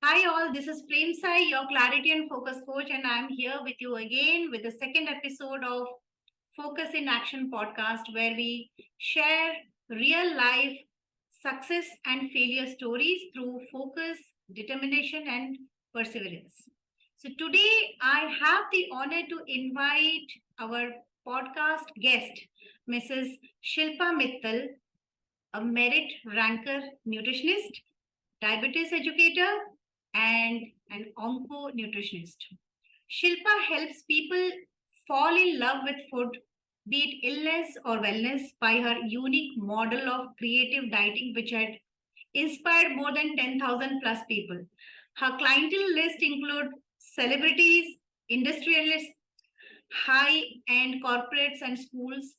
Hi all, this is Premsai, your clarity and focus coach, and I'm here with you again with the second episode of Focus in Action podcast, where we share real life success and failure stories through focus, determination, and perseverance. So today I have the honor to invite our podcast guest, Mrs. Shilpa Mittal, a merit ranker nutritionist, diabetes educator, and an Onco nutritionist. Shilpa helps people fall in love with food, be it illness or wellness, by her unique model of creative dieting, which had inspired more than 10,000 plus people. Her clientele list include celebrities, industrialists, high-end corporates and schools.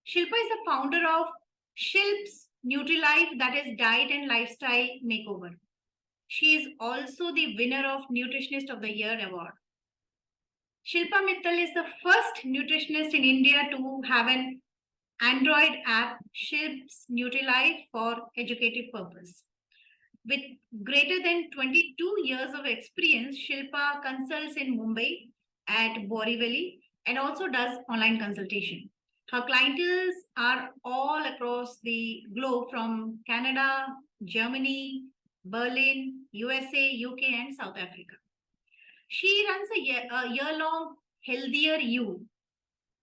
Shilpa is the founder of Shilpsnutrilife, that is diet and lifestyle makeover. She is also the winner of Nutritionist of the Year award. Shilpa Mittal is the first nutritionist in India to have an Android app, Shilpsnutrilife, for educative purpose. With greater than 22 years of experience, Shilpa consults in Mumbai at Borivali and also does online consultation. Her clientele are all across the globe from Canada, Germany, Berlin, USA, UK, and South Africa. She runs a year-long Healthier You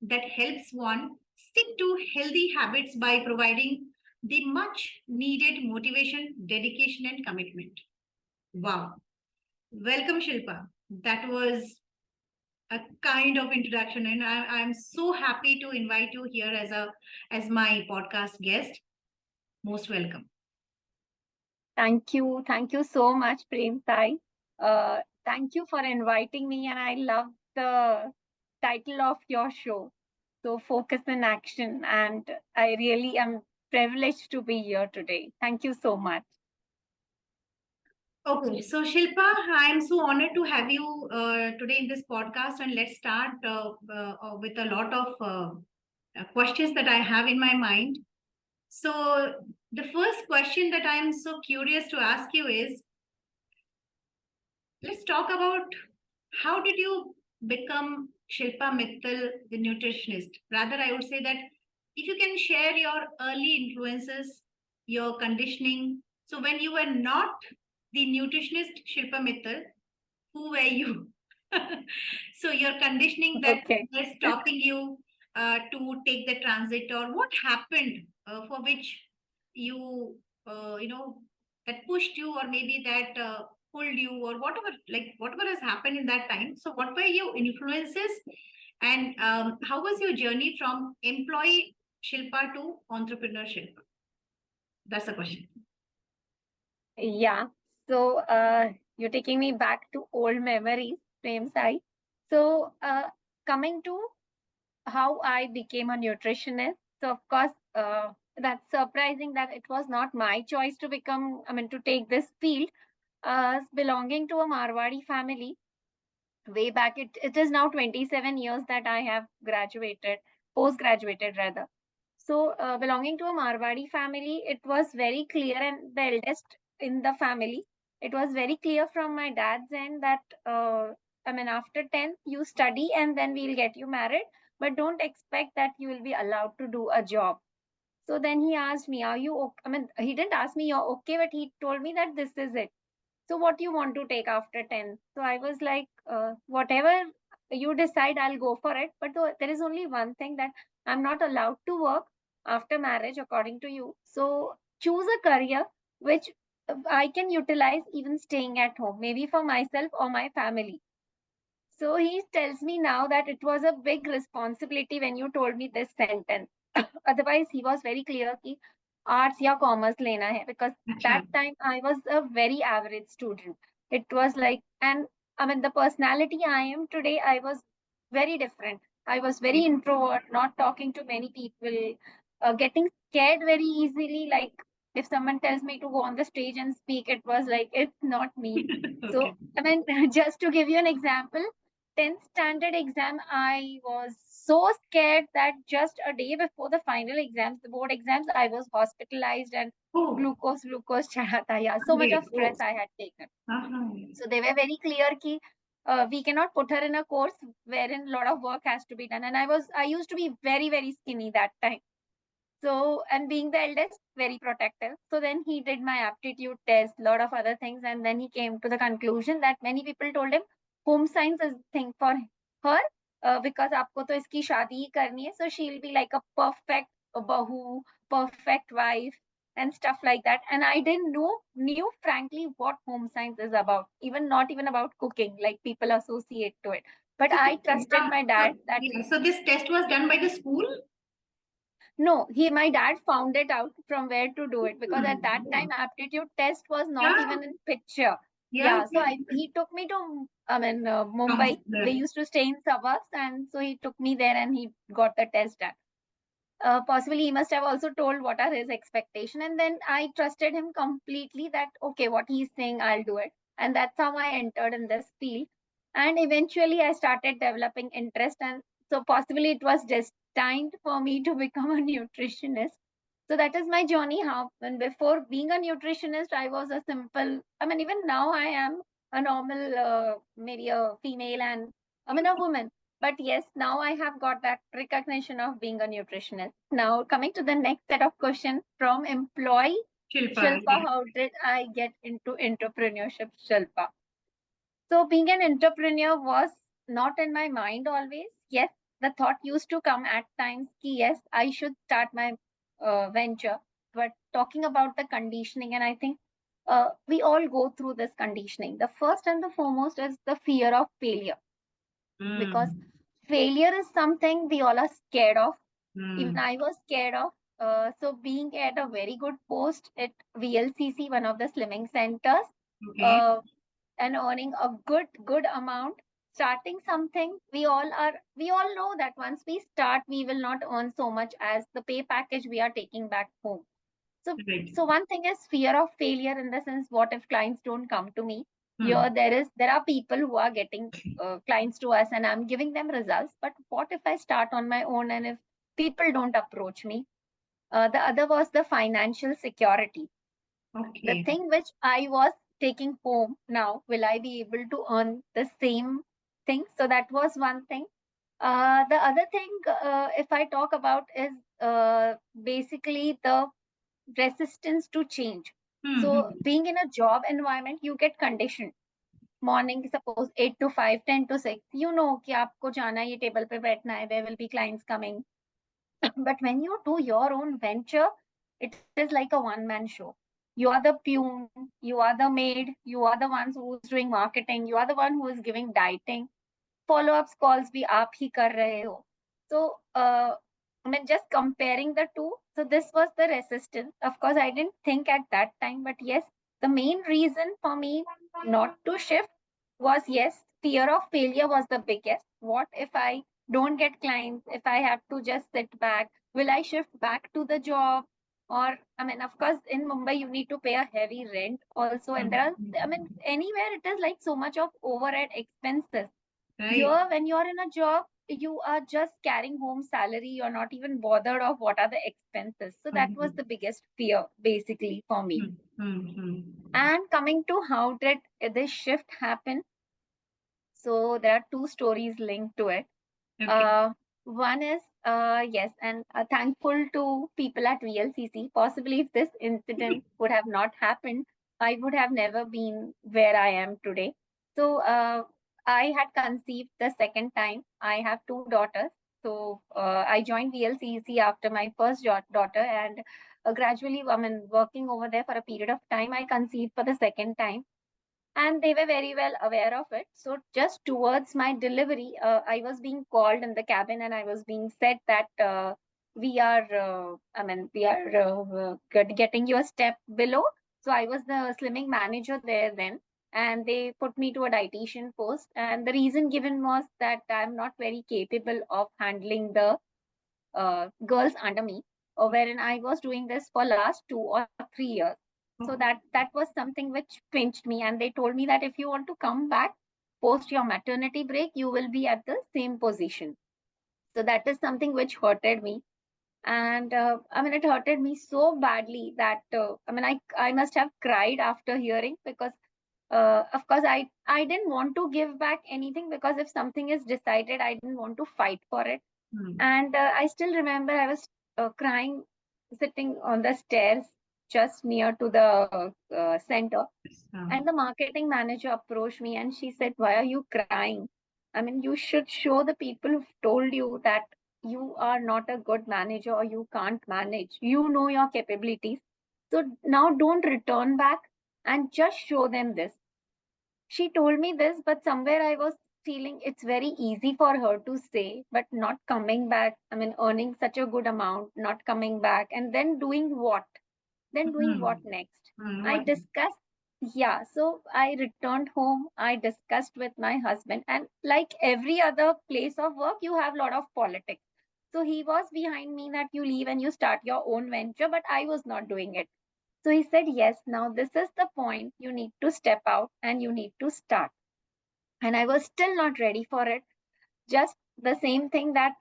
that helps one stick to healthy habits by providing the much needed motivation, dedication, and commitment. Wow. Welcome, Shilpa. That was a kind of introduction, and I'm so happy to invite you here as my podcast guest. Most welcome. Thank you. Thank you so much, Premsai. Thank you for inviting me, and I love the title of your show. So, Focus in Action. And I really am privileged to be here today. Thank you so much. Okay, so Shilpa, I'm so honored to have you today in this podcast, and let's start with a lot of questions that I have in my mind. So, the first question that I'm so curious to ask you is, let's talk about how did you become Shilpa Mittal, the nutritionist? Rather, I would say that if you can share your early influences, your conditioning. So, when you were not the nutritionist Shilpa Mittal, who were you? So, your conditioning that Okay. was stopping you to take the transit, or what happened for which you, that pushed you, or maybe that pulled you, or whatever, like whatever has happened in that time. So, what were your influences, and how was your journey from employee Shilpa to entrepreneur Shilpa? That's the question. Yeah. So, you're taking me back to old memories, Premsai. So, coming to how I became a nutritionist. So, of course, that's surprising that it was not my choice to become, to take this field. Belonging to a Marwadi family, way back, it is now 27 years that I have graduated, post graduated rather. So, belonging to a Marwadi family, it was very clear, and the eldest in the family, it was very clear from my dad's end that, after 10th, you study and then we'll get you married, but don't expect that you will be allowed to do a job. So then he asked me, are you okay? He didn't ask me, you're okay, but he told me that this is it. So what do you want to take after 10th? So I was like, whatever you decide, I'll go for it. But there is only one thing, that I'm not allowed to work after marriage, according to you. So choose a career which I can utilize even staying at home, maybe for myself or my family. So he tells me now that it was a big responsibility when you told me this sentence. Otherwise, he was very clear कि arts या commerce लेना है, because Acha. that time I was a very average student. It was like, and the personality I am today, I was very different. I was very introvert, not talking to many people, getting scared very easily. Like if someone tells me to go on the stage and speak, it was like it's not me. So Okay. just to give you an example, 10th standard exam, I was so scared that just a day before the final exams, the board exams, I was hospitalized and Oh, glucose chढ़ा था. Yeah, so much great. of stress I had taken. Uh-huh. So they were very clear ki we cannot put her in a course wherein a lot of work has to be done. And I used to be very, very skinny that time. So, and being the eldest, very protective. So then he did my aptitude test, lot of other things, and then he came to the conclusion that many people told him home science is the thing for her because आपको तो इसकी शादी ही करनी है, so she'll be like a perfect bahu, perfect wife, and stuff like that. And I didn't knew frankly what home science is about, even not even about cooking, like people associate to it. But So, I trusted my dad that yeah, so this test was done by the school? no, my dad found it out from where to do it because at that Hmm. time aptitude test was not Yeah, even in picture. yeah, Yeah, so he took me to Mumbai. We counselor. used to stay in suburbs, and so he took me there and he got the test done. Possibly he must have also told what are his expectation, and then I trusted him completely that okay, what he's saying, I'll do it, and that's how I entered in this field. And eventually I started developing interest, and so possibly it was destined for me to become a nutritionist. So that is my journey. How when before being a nutritionist, I was a simple. I mean, even now I am a normal, maybe a female, and I mean a woman. But yes, now I have got that recognition of being a nutritionist. Now, coming to the next set of questions from employee Shilpa, Shilpa, how did I get into entrepreneurship, Shilpa? So, being an entrepreneur was not in my mind always. Yes, the thought used to come at times, ki, yes, I should start my venture. But talking about the conditioning, and I think we all go through this conditioning. The first and the foremost is the fear of failure because Hmm. failure is something we all are scared of. Even Hmm. I was scared of. So being at a very good post at VLCC, one of the slimming centers, Okay. uh, and earning a good amount, starting something, we all know that once we start, we will not earn so much as the pay package we are taking back home. So, Right. so one thing is fear of failure in the sense, what if clients don't come to me? Hmm. Here, there are people who are getting clients to us, and I'm giving them results. But what if I start on my own, and if people don't approach me? The other was the financial security, the Okay. thing which I was taking home. Now, will I be able to earn the same thing? So that was one thing. The other thing, if I talk about, is basically the resistance to change. Hmm. So Hmm. being in a job environment, you get conditioned. Morning, suppose 8 to 5, 10 to 6, you know कि आपको जाना है, ये table पे बैठना है, there will be clients coming. But when you do your own venture, it is like a one-man show. You are the peon, you are the maid, you are the ones who's doing marketing, you are the one who is giving dieting, follow-ups calls भी आप ही कर रहे हो. So, I mean, just comparing the two. So this was the resistance. Of course, I didn't think at that time, but yes, the main reason for me not to shift was yes, fear of failure was the biggest. What if I don't get clients? If I have to just sit back, will I shift back to the job? Or, I mean, of course, in Mumbai, you need to pay a heavy rent also. And there are, I mean, anywhere it is like so much of overhead expenses. Right. Here, when you're in a job, you are just carrying home salary. You're not even bothered of what are the expenses. So that was Hmm. the biggest fear, basically, for me. Hmm. Hmm. Hmm. And coming to how did this shift happen? So there are two stories linked to it. Okay. Uh, One is yes, and thankful to people at VLCC. Possibly, if this incident would have not happened, I would have never been where I am today. So I had conceived the second time. I have two daughters. So I joined VLCC after my first daughter, and gradually, I mean, working over there for a period of time, I conceived for the second time, and they were very well aware of it. So just towards my delivery, I was being called in the cabin, and I was being said that we are getting you a step below. So I was the slimming manager there then, and they put me to a dietitian post. And the reason given was that I'm not very capable of handling the girls under me, wherein I was doing this for last 2 or 3 years. So Oh. that was something which pinched me, and they told me that if you want to come back, post your maternity break, you will be at the same position. So that is something which hurted me. And I mean, it hurted me so badly that I mean, I must have cried after hearing, because of course I didn't want to give back anything, because if something is decided, I didn't want to fight for it. And I still remember I was crying, sitting on the stairs just near to the center. And the marketing manager approached me and she said, "Why are you crying? I mean, you should show the people who've told you that you are not a good manager or you can't manage. You know your capabilities. So now don't return back and just show them this." She told me this, but somewhere I was feeling it's very easy for her to say, but not coming back. I mean, earning such a good amount, not coming back, and then doing what? Then doing what next? I What? discussed, yeah. So I returned home. I discussed with my husband, and like every other place of work, you have a lot of politics. So he was behind me that you leave and you start your own venture, but I was not doing it. So he said, "Yes, now this is the point. You need to step out and you need to start." And I was still not ready for it. Just the same thing that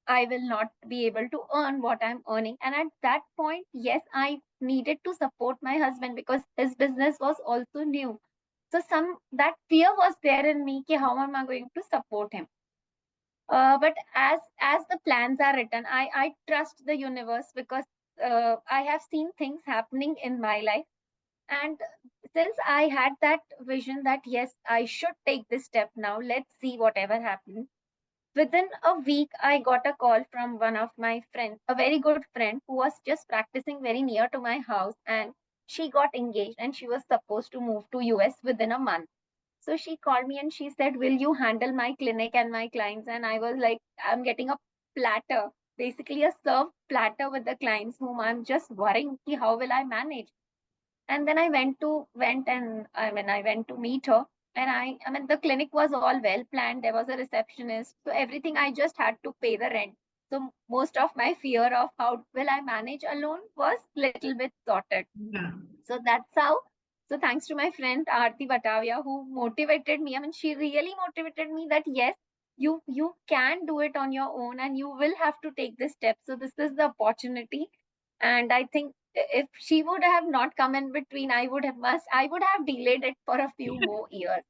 I will not be able to earn what I'm earning. And at that point, yes, I needed to support my husband because his business was also new. So some that fear was there in me, ki how am I going to support him? But as the plans are written, I trust the universe, because I have seen things happening in my life. And since I had that vision that yes, I should take this step now, let's see whatever happens. Within a week, I got a call from one of my friends, a very good friend who was just practicing very near to my house, and she got engaged and she was supposed to move to US within a month. So she called me and she said, "Will you handle my clinic and my clients?" And I was like, I'm getting a platter, basically a served platter with the clients whom I'm just worrying, ki how will I manage? And then I went to meet her. And I mean, the clinic was all well planned. There was a receptionist. So everything, I just had to pay the rent. So most of my fear of how will I manage alone was little bit sorted. Yeah. So that's how. So thanks to my friend Aarti Batavia who motivated me. I mean, she really motivated me that yes, you can do it on your own and you will have to take this step. So this is the opportunity. And I think if she would have not come in between, I would have delayed it for a few more years.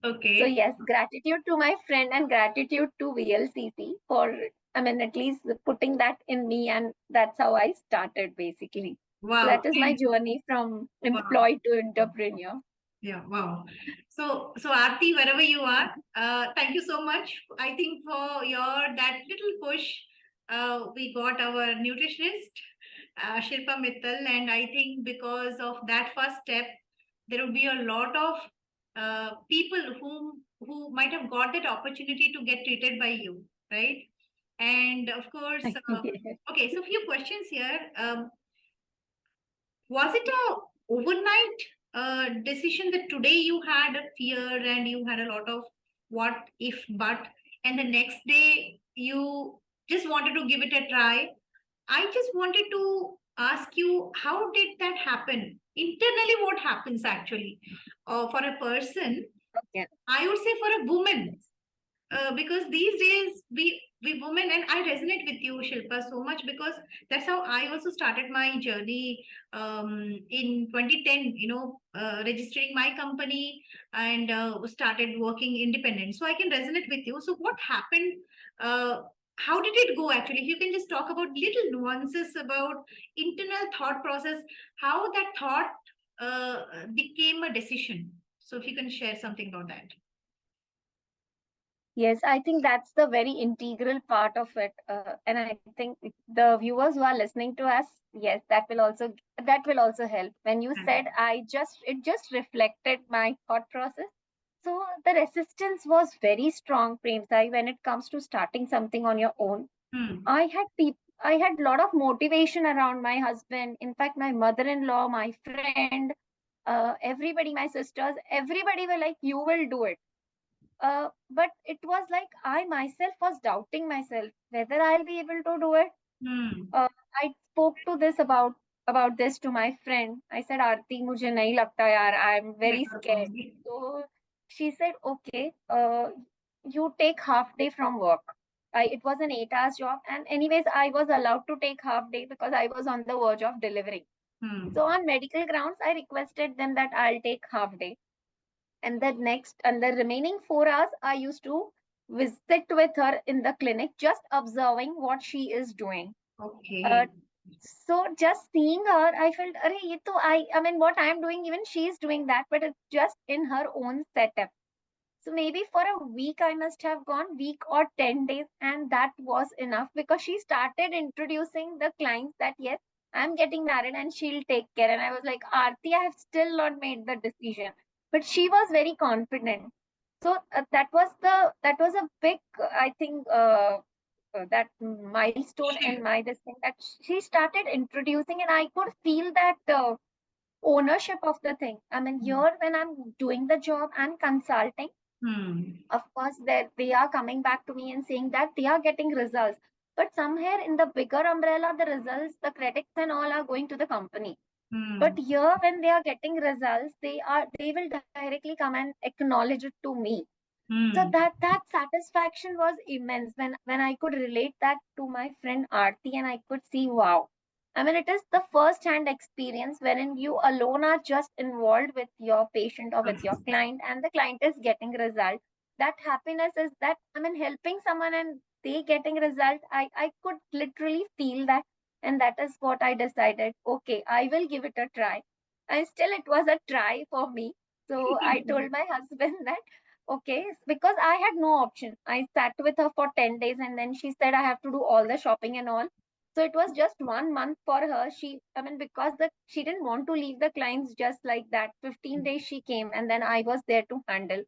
So Okay. yes, gratitude to my friend and gratitude to VLCC for, I mean, at least putting that in me, and that's how I started basically. So Wow. that is my And journey from wow. employee to entrepreneur. Yeah, wow. So Aarti, wherever you are, thank you so much. I think for your that little push, we got our nutritionist, Shilpa Mittal, and I think because of that first step, there will be a lot of people who might have got that opportunity to get treated by you, right? And of course, okay. So few questions here. Was it a overnight decision that today you had a fear and you had a lot of what if but, and the next day you just wanted to give it a try? I just wanted to ask you, how did that happen? Internally, what happens actually for a person? Yeah. I would say for a woman, because these days we women, and I resonate with you, Shilpa, so much, because that's how I also started my journey in 2010, registering my company and started working independent, so I can resonate with you. So what happened, how did it go actually? If you can just talk about little nuances about internal thought process, how that thought became a decision. So if you can share something about that. Yes, I think that's the very integral part of it. And I think the viewers who are listening to us, yes, that will also help. When you said it just reflected my thought process. So the resistance was very strong, Premsai, when it comes to starting something on your own. Hmm. I had a lot of motivation around my husband. In fact, my mother-in-law, my friend, everybody, my sisters, everybody were like, "You will do it." But it was like I myself was doubting myself whether I'll be able to do it. Hmm. I spoke to this about this to my friend. I said, "Aarti, मुझे नहीं लगता यार. I'm मैं very कर scared." पाऊंगी. So she said, okay, you take half day from work. It was an 8 hours job, and anyways, I was allowed to take half day because I was on the verge of delivering. So on medical grounds, I requested them that I'll take half day, and the remaining 4 hours, I used to visit with her in the clinic, just observing what she is doing. Uh, Okay. so just seeing her, I felt, Arey, ye to I mean, what I'm doing, even she's doing that, but it's just in her own setup. So maybe for a week, I must have gone, week or 10 days, and that was enough because she started introducing the clients that, yes, I'm getting married and she'll take care. And I was like, Aarti, I have still not made the decision. But she was very confident. So that was a big, I think, that milestone Shift. in my this thing, that she started introducing, and I could feel that ownership of the thing. I mean, here when I'm doing the job and consulting, Hmm. of course, they are coming back to me and saying that they are getting results. But somewhere in the bigger umbrella, the results, the credits and all are going to the company. But Hmm. here, when they are getting results, they will directly come and acknowledge it to me. So Hmm. that satisfaction was immense when I could relate that to my friend Aarti, and I could see, wow. I mean, it is the first hand experience wherein you alone are just involved with your patient or with your client, and the client is getting result. That happiness is that, I mean, helping someone and they getting result. I could literally feel that, and that is what I decided. Okay, I will give it a try. And still, it was a try for me. So I told my husband that, okay, because I had no option. I sat with her for 10 days, and then she said I have to do all the shopping and all. So it was just 1 month for her. I mean, because she didn't want to leave the clients just like that. 15 days she came, and then I was there to handle.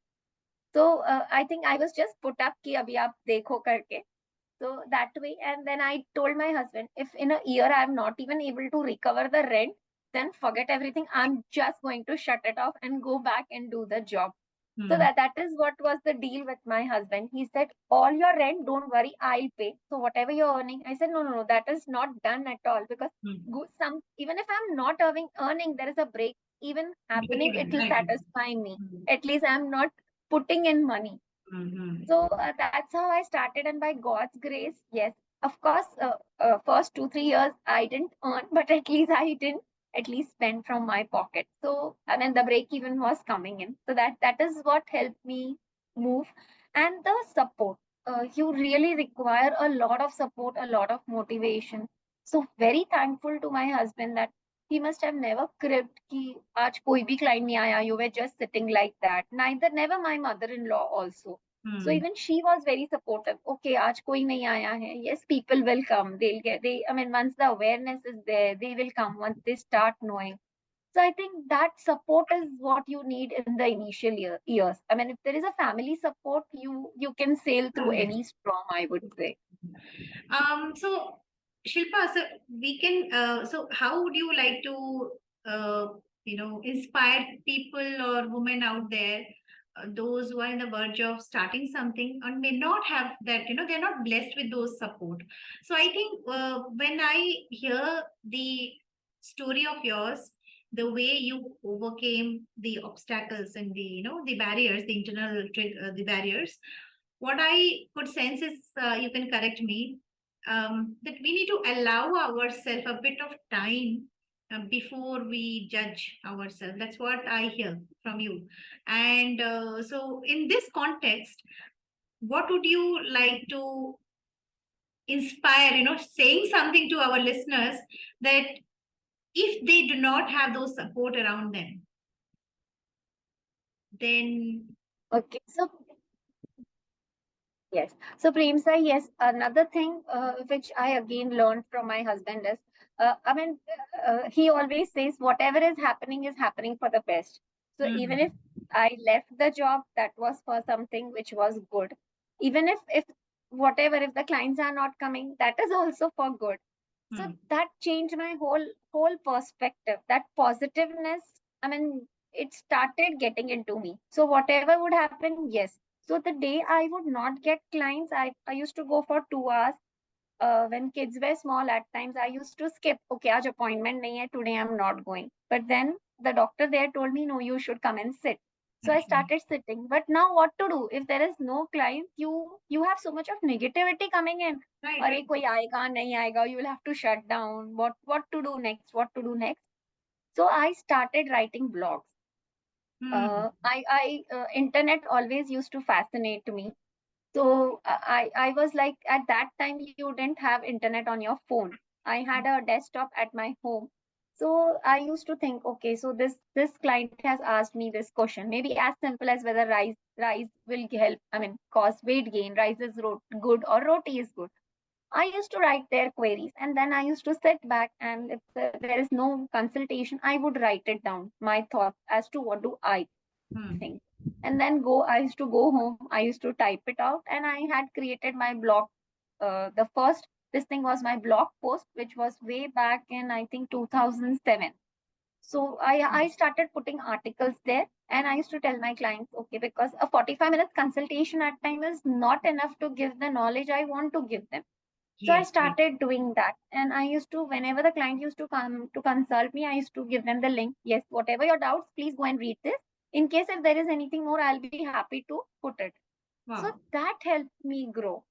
So I think I was just put up ki abhi aap dekho karke. So that way, and then I told my husband, if in a year I'm not even able to recover the rent, then forget everything. I'm just going to shut it off and go back and do the job. So Hmm. that is what was the deal with my husband. He said, all your rent, don't worry, I'll pay. So whatever you're earning, I said, no, no, no, that is not done at all, because Hmm. some, even if I'm not earning, there is a break even Break happening, it even, will right. satisfy me. Hmm. At least I'm not putting in money. Hmm. So that's how I started, and by God's grace, yes, of course, first 2 3 years I didn't earn, but at least I didn't at least spend from my pocket. So and then the break even was coming in. So that is what helped me move, and the support. You really require a lot of support, a lot of motivation. So very thankful to my husband that he must have never cribbed कि आज कोई भी client नहीं आया. You were just sitting like that. Never my mother-in-law also. So Hmm. even she was very supportive. Okay, आज कोई नहीं आया है. Yes, people will come. I mean, once the awareness is there, they will come once they start knowing. So I think that support is what you need in the initial years. I mean, if there is a family support, you can sail through Yes. any storm, I would say. So Shilpa, so we can, so how would you like to, uh, inspire people or women out there, those who are in the verge of starting something and may not have that, they're not blessed with those support. So I think when I hear the story of yours, the way you overcame the obstacles and the barriers, the the barriers, what I could sense is, you can correct me, that we need to allow ourselves a bit of time before we judge ourselves. That's what I hear from you. And so, in this context, what would you like to inspire, saying something to our listeners that if they do not have those support around them, then. Okay, so yes. So Premsai, yes, another thing which I again learned from my husband is, I mean, he always says whatever is happening for the best. So even if Hmm. I left the job, that was for something which was good. Even if whatever, if the clients are not coming, that is also for good. So Hmm. that changed my whole perspective. That positiveness, I mean, it started getting into me. So whatever would happen, yes. So the day I would not get clients, I used to go for 2 hours. When kids were small, at times I used to skip. Okay, aaj appointment nahi hai, today I'm not going. But then the doctor there told me, no, you should come and sit. So I started sitting. But now what to do? If there is no client, you have so much of negativity coming in. Right. अरे कोई आएगा नहीं आएगा, you will have to shut down. What to do next? What to do next? So I started writing blogs. I internet always used to fascinate me. So I was like, at that time you didn't have internet on your phone. I had a desktop at my home. So I used to think, okay, so this client has asked me this question, maybe as simple as whether rice will help, I mean, cause weight gain, rice is good or roti is good. I used to write their queries, and then I used to sit back, and if there is no consultation, I would write it down, my thoughts as to what do I think. And then I used to go home, I used to type it out, and I had created my blog. The first, this thing was my blog post, which was way back in, I think, 2007. So I started putting articles there, and I used to tell my clients, okay, because a 45 minutes consultation at time is not enough to give the knowledge I want to give them. So I Yes. started doing that. And I used to, whenever the client used to come to consult me, I used to give them the link. Yes, whatever your doubts, please go and read this. In case if there is anything more, I'll be happy to put it. So Wow. that helped me grow,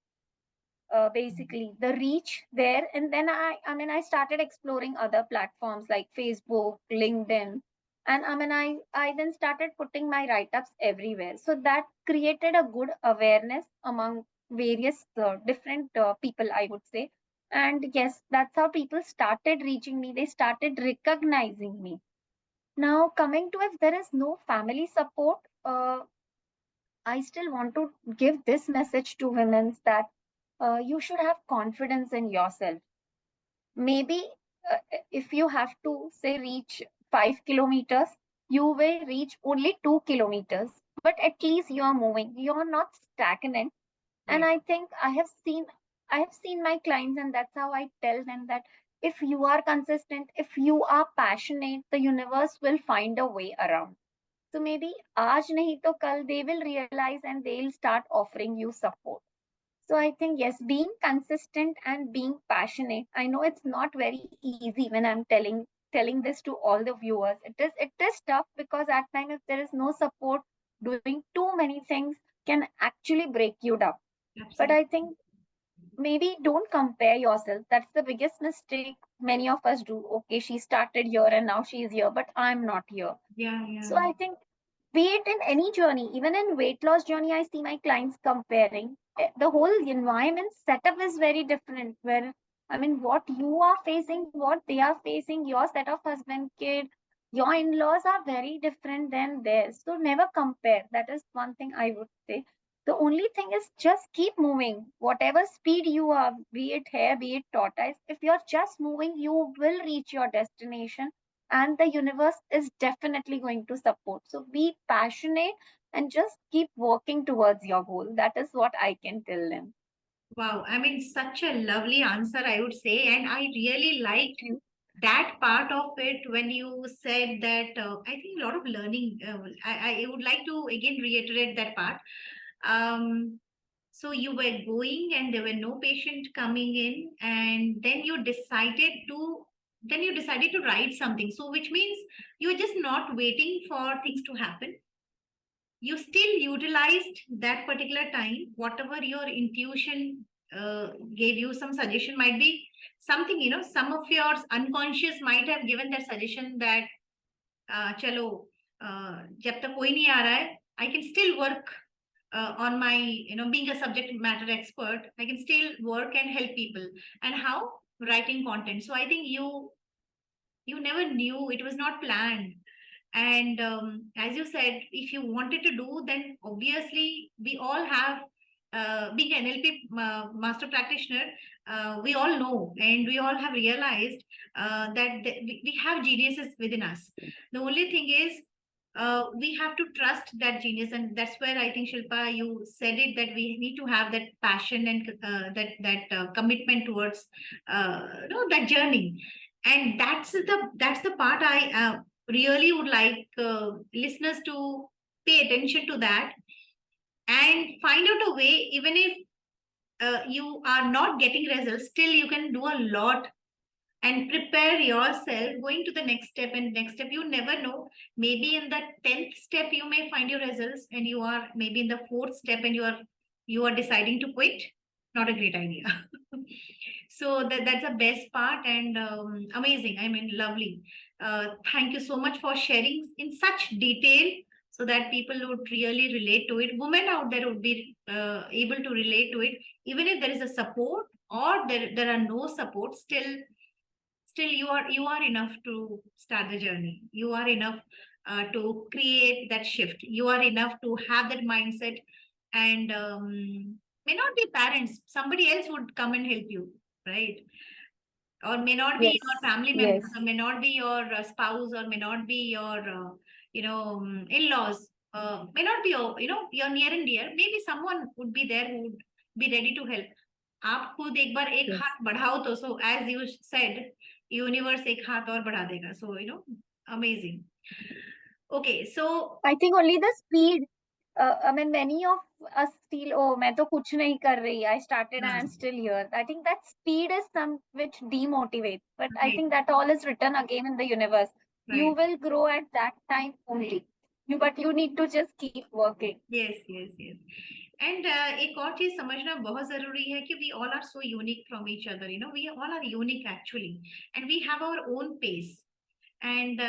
basically the reach there. And then I started exploring other platforms like Facebook, LinkedIn. And I then started putting my write-ups everywhere. So that created a good awareness among various different people, I would say. And yes, that's how people started reaching me. They started recognizing me. Now, coming to, if there is no family support, I still want to give this message to women that you should have confidence in yourself. Maybe if you have to say reach 5 kilometers, you will reach only 2 kilometers, but at least you are moving. You are not stagnant. And Right. I think I have seen my clients, and that's how I tell them that if you are consistent, if you are passionate, the universe will find a way around. So maybe aaj nahi to kal they will realize and they'll start offering you support. So I think yes, being consistent and being passionate. I know it's not very easy when I'm telling this to all the viewers. It is tough because at times if there is no support, doing too many things can actually break you down. But Absolutely. I think maybe don't compare yourself. That's the biggest mistake many of us do. Okay, she started here and now she's here, but I'm not here. Yeah. So I think be it in any journey, even in weight loss journey, I see my clients comparing. The whole environment setup is very different. Where I mean, what you are facing, what they are facing, your set of husband, kid, your in-laws are very different than theirs. So never compare. That is one thing I would say. The only thing is just keep moving. Whatever speed you are, be it hair, be it tortoise, if you're just moving, you will reach your destination, and the universe is definitely going to support. So be passionate and just keep working towards your goal. That is what I can tell them. Wow. I mean, such a lovely answer, I would say. And I really liked Thank that part of it when you said that I think a lot of learning. I would like to again reiterate that part. Um, so you were going and there were no patient coming in, and then you decided to write something. So which means you were just not waiting for things to happen. You still utilized that particular time, whatever your intuition gave you. Some suggestion might be something, some of your unconscious might have given that suggestion that chalo, jab tak koi nahi aa raha hai, I can still work on my, being a subject matter expert, I can still work and help people. And how? Writing content. So I think you never knew, it was not planned. And as you said, if you wanted to do, then obviously we all have, being an NLP master practitioner, we all know and we all have realized that we have geniuses within us. The only thing is, we have to trust that genius, and that's where I think, Shilpa, you said it, that we need to have that passion and that commitment towards that journey. And that's the part I really would like listeners to pay attention to that and find out a way. Even if you are not getting results, still you can do a lot and prepare yourself going to the next step and next step. You never know, maybe in the 10th step you may find your results, and you are maybe in the 4th step and you are deciding to quit. Not a great idea. So that's the best part, and amazing, I mean, lovely. Thank you so much for sharing in such detail, so that people would really relate to it. Women out there would be able to relate to it, even if there is a support or there are no support. Still you are enough to start the journey. You are enough to create that shift. You are enough to have that mindset. And may not be parents, somebody else would come and help you, right? Or may not be your Yes, family members, yes. or may not be your spouse, or may not be your in-laws, may not be your your near and dear. Maybe someone would be there who would be ready to help. आप खुद एक बार एक Yes. हाथ बढ़ाओ तो, so as you said, universe एक हाथ और बढ़ा देगा. So amazing. Okay, so I think only the speed. I mean, many of us feel, oh, मैं तो कुछ नहीं कर रही. I started and I'm still here. I think that speed is some which demotivates. But I right, think that all is written again in the universe. You right. will grow at that time only. But you need to just keep working. Yes, yes, yes. And एक और चीज समझना बहुत जरूरी है कि we all are so unique from each other. We all are unique actually, and we have our own pace. And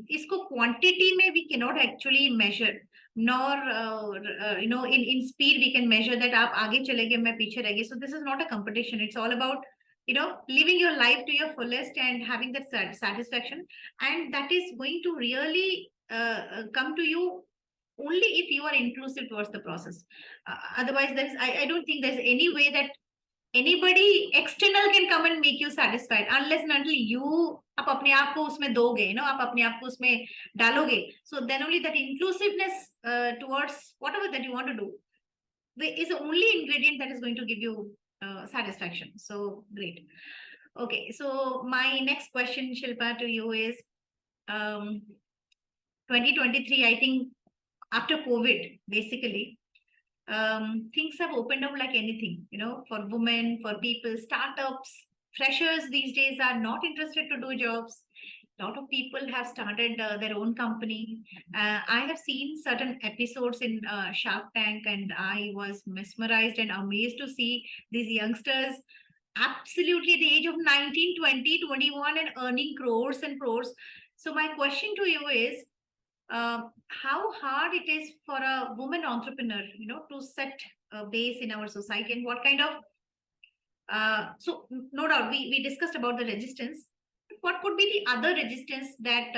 इसको quantity में we cannot actually measure, nor in speed we can measure that आप आगे चले गए मैं पीछे रह गई. So this is not a competition. It's all about living your life to your fullest and having that satisfaction, and that is going to really come to you only if you are inclusive towards the process. Otherwise, I don't think there's any way that anybody external can come and make you satisfied, unless and until you आप अपने आप को उसमें दोगे, आप अपने आप को उसमें डालोगे. So then only that inclusiveness towards whatever that you want to do is the only ingredient that is going to give you satisfaction. So great. Okay, so my next question, Shilpa, to you is 2023, I think, after COVID, basically, things have opened up like anything, for women, for people, startups, freshers these days are not interested to do jobs. A lot of people have started their own company. I have seen certain episodes in Shark Tank, and I was mesmerized and amazed to see these youngsters absolutely at the age of 19, 20, 21, and earning crores and crores. So my question to you is, how hard it is for a woman entrepreneur, to set a base in our society, and what kind of so no doubt we discussed about the resistance. What could be the other resistance that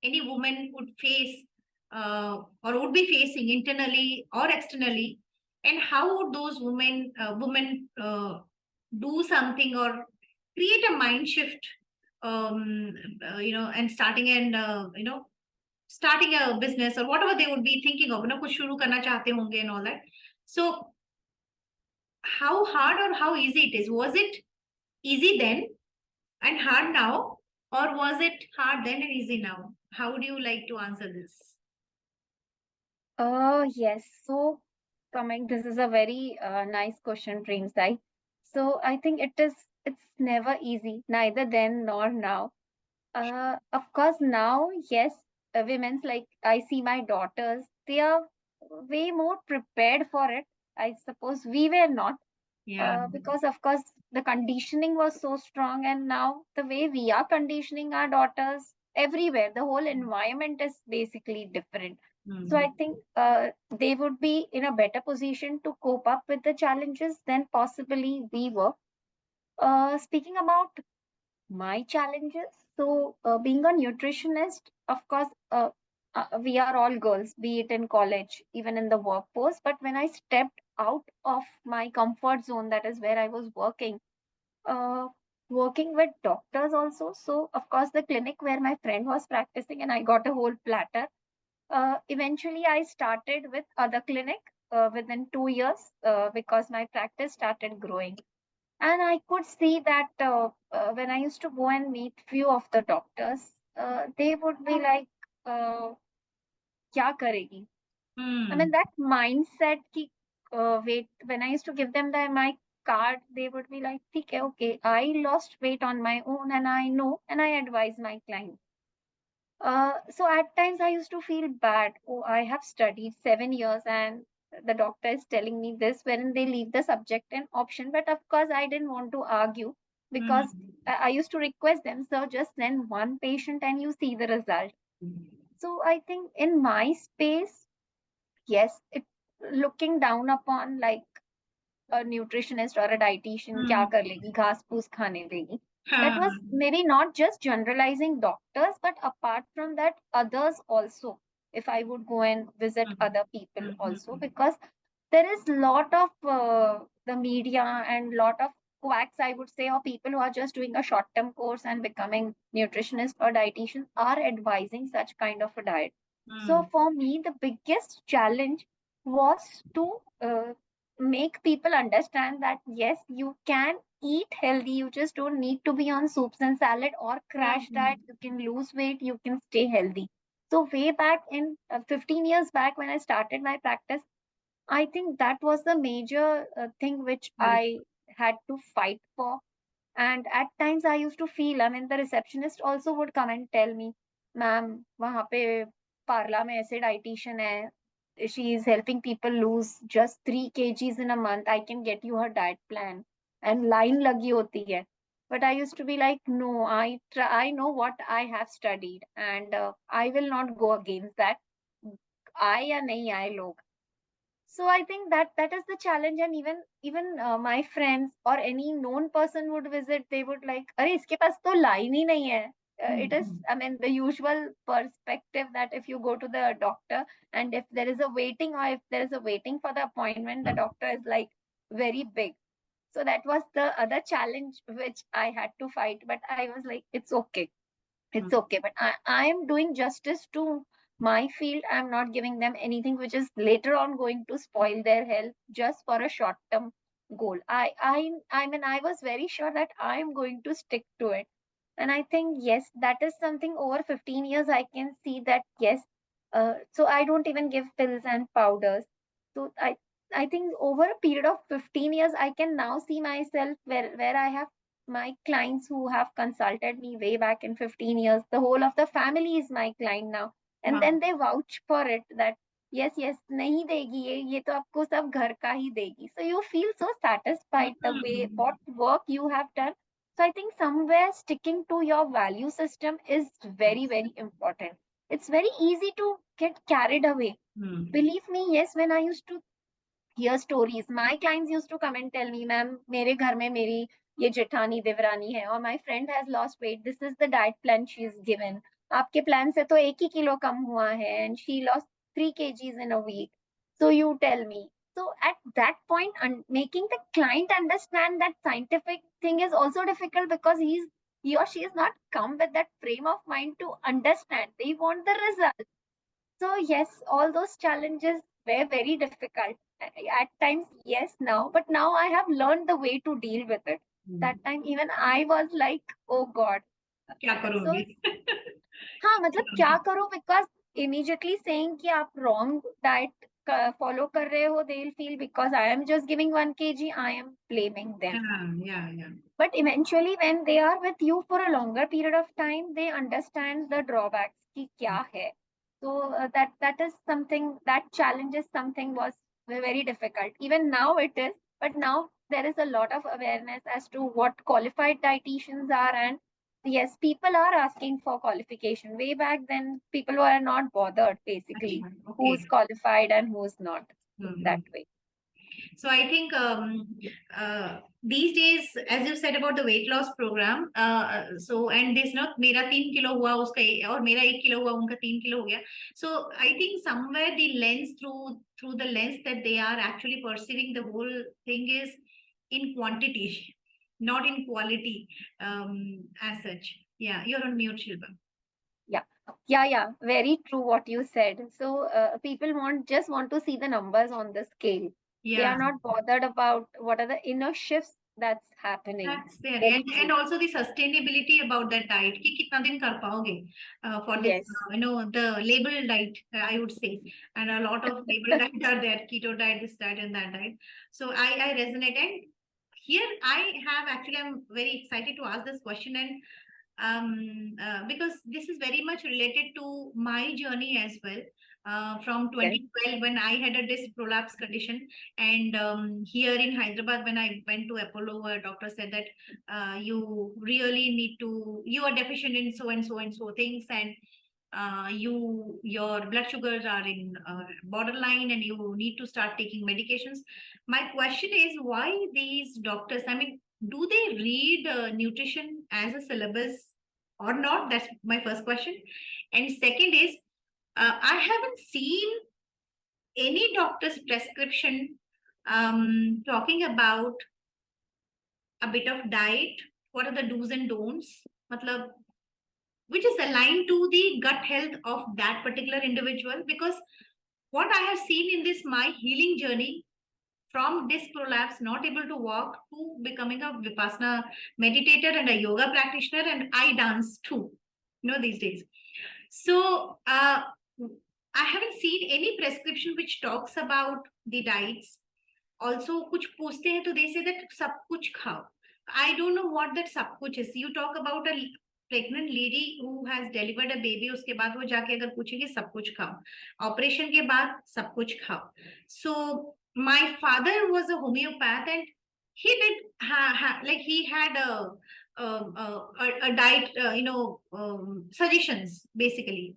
any woman would face, or would be facing internally or externally, and how would those women do something or create a mind shift, and starting a business or whatever they would be thinking of, कुछ शुरू करना चाहते होंगे and all that. So how hard or how easy it is? Was it easy then and hard now, or was it hard then and easy now? How would you like to answer this? Yes. So, coming, this is a very nice question, Premsai. So, I think it's never easy, neither then nor now. Of course, now, yes, women's like I see my daughters, they are way more prepared for it. I suppose we were not, Yeah. because of course the conditioning was so strong, and now the way we are conditioning our daughters everywhere, the whole environment is basically different. So I Hmm. think they would be in a better position to cope up with the challenges than possibly we were. Speaking about my challenges. So, being a nutritionist, of course, we are all girls, be it in college, even in the workforce. But when I stepped out of my comfort zone, that is where I was uh, working with doctors also. So, of course, the clinic where my friend was practicing, and I got a whole platter. Eventually, I started with other clinic within 2 years because my practice started growing, and I could see that when I used to go and meet few of the doctors, they would be like, uh, "क्या करेगी?" I Hmm. mean that mindset. Ki, wait, when I used to give them my card, they would be like, okay, I lost weight on my own and I know, and I advise my client. So at times I used to feel bad. Oh, I have studied 7 years and the doctor is telling me this when they leave the subject and option. But of course, I didn't want to argue because I used to request them, so just send one patient and you see the result. So I think in my space, yes, it looking down upon like a nutritionist or a dietitian क्या कर लेगी घास फूस खाने देगी. That was maybe not just generalizing doctors, but apart from that, others also. If I would go and visit other people also, because there is lot of the media and lot of quacks, I would say, or people who are just doing a short-term course and becoming nutritionist or dietitian are advising such kind of a diet. So for me, the biggest challenge was to make people understand that yes, you can eat healthy. You just don't need to be on soups and salad or crash diet. You can lose weight. You can stay healthy. So way back in 15 years back when I started my practice, I think that was the major thing which I had to fight for. And at times I used to feel, I mean, the receptionist also would come and tell me, ma'am, वहाँ पे पार्ला में ऐसे dietitian है, she is helping people lose just 3 kgs in a month. I can get you her diet plan. And line लगी होती है. But I used to be like, no, I know what I have studied and I will not go against that. आए या नहीं आए लोग. So I think that is the challenge, and even my friends or any known person would visit. They would like, अरे इसके पास तो line ही नहीं है. It is, I mean, the usual perspective that if you go to the doctor and if there is a waiting or if there is a waiting for the appointment, the doctor is like very big. So that was the other challenge which I had to fight. But I was like, it's okay. It's okay. But I am doing justice to my field. I'm not giving them anything which is later on going to spoil their health just for a short term goal. I mean, I was very sure that I'm going to stick to it. And I think, yes, that is something over 15 years I can see that, yes. So I don't even give pills and powders. So I think over a period of 15 years, I can now see myself where I have my clients who have consulted me way back in 15 years. The whole of the family is my client now. And then they vouch for it that yes, नहीं देगी ये तो आपको सब घर का ही देगी. So you feel so satisfied the way what work you have done. So I think somewhere sticking to your value system is very, very important. It's very easy to get carried away. Believe me, yes, when I used to hear stories, my clients used to come and tell me, ma'am, मेरे घर में मेरी ये जेठानी देवरानी है और my friend has lost weight. This is the diet plan she is given. आपके प्लान से तो 1 ही किलो कम हुआ है and she lost 3 kgs in a week. So you tell me. So at that point, making the client understand that scientific thing is also difficult because he or she is not come with that frame of mind to understand. They want the result. So yes, all those challenges were very difficult at times. Yes, now, but now I have learned the way to deal with it. That time even I was like, oh God. क्या So करोगे? हाँ मतलब क्या करो because immediately saying कि आप wrong diet follow कर रहे हो, they'll feel because I am just giving 1 kg, I am blaming them. Yeah. But eventually, when they are with you for a longer period of time, they understand the drawbacks कि क्या है. So that is something, that challenge is something was very difficult. Even now it is, but now there is a lot of awareness as to what qualified dietitians are, and yes, people are asking for qualification. Way back then, people were not bothered basically who's qualified and who's not. That way. So I think these days, as you said about the weight loss program, so and this not मेरा 3 kilo हुआ उसका और मेरा 1 kilo हुआ उनका 3 kilo हो गया. So I think somewhere the lens through the lens that they are actually perceiving the whole thing is in quantity, not in quality as such. Yeah, you're on mute, Shilpa. Yeah, very true what you said. So people just want to see the numbers on the scale. They are not bothered about what are the inner shifts that's happening. That's there. Very And also the sustainability about that diet. कि कितना दिन कर पाओगे for this, Yes. The label diet, I would say. And a lot of label diet are there, keto diet, this diet and that diet. So I resonate. And here I'm very excited to ask this question, and because this is very much related to my journey as well. From 2012, when I had a disc prolapse condition, and here in Hyderabad, when I went to Apollo, a doctor said that you really need to, you are deficient in so and so and so things, and your blood sugars are in borderline, and you need to start taking medications. My question is, why these doctors, I mean, do they read nutrition as a syllabus or not? That's my first question. And second is, I haven't seen any doctor's prescription talking about a bit of diet. What are the do's and don'ts? Matlab, which is aligned to the gut health of that particular individual. Because what I have seen in this my healing journey, from disc prolapse, not able to walk, to becoming a Vipassana meditator and a yoga practitioner, and I dance too, these days. So I haven't seen any prescription which talks about the diets. Also, कुछ पूछते हैं तो they say that सब कुछ खाओ. I don't know what that सब कुछ is. You talk about a pregnant lady who has delivered a baby, उसके बाद वो जाके अगर पूछेगी सब कुछ खाओ, ऑपरेशन के बाद सब कुछ खाओ. So my father was a homeopath, and he did like he had a diet, suggestions basically,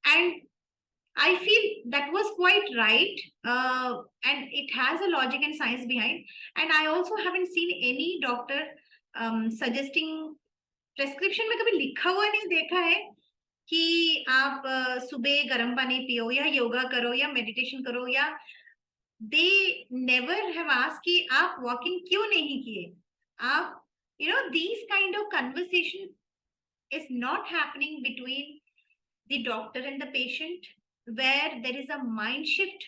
and I feel that was quite right, and it has a logic and science behind. And I also haven't seen any doctor suggesting, prescription में कभी लिखा हुआ नहीं देखा है कि आप सुबह गर्म पानी पियो या योगा करो या मेडिटेशन करो, या दे नेवर हैव आस्क्ड कि आप वॉकिंग क्यों नहीं किए. आप these kind of conversation is not happening between the doctor and the patient, where there is a mind shift.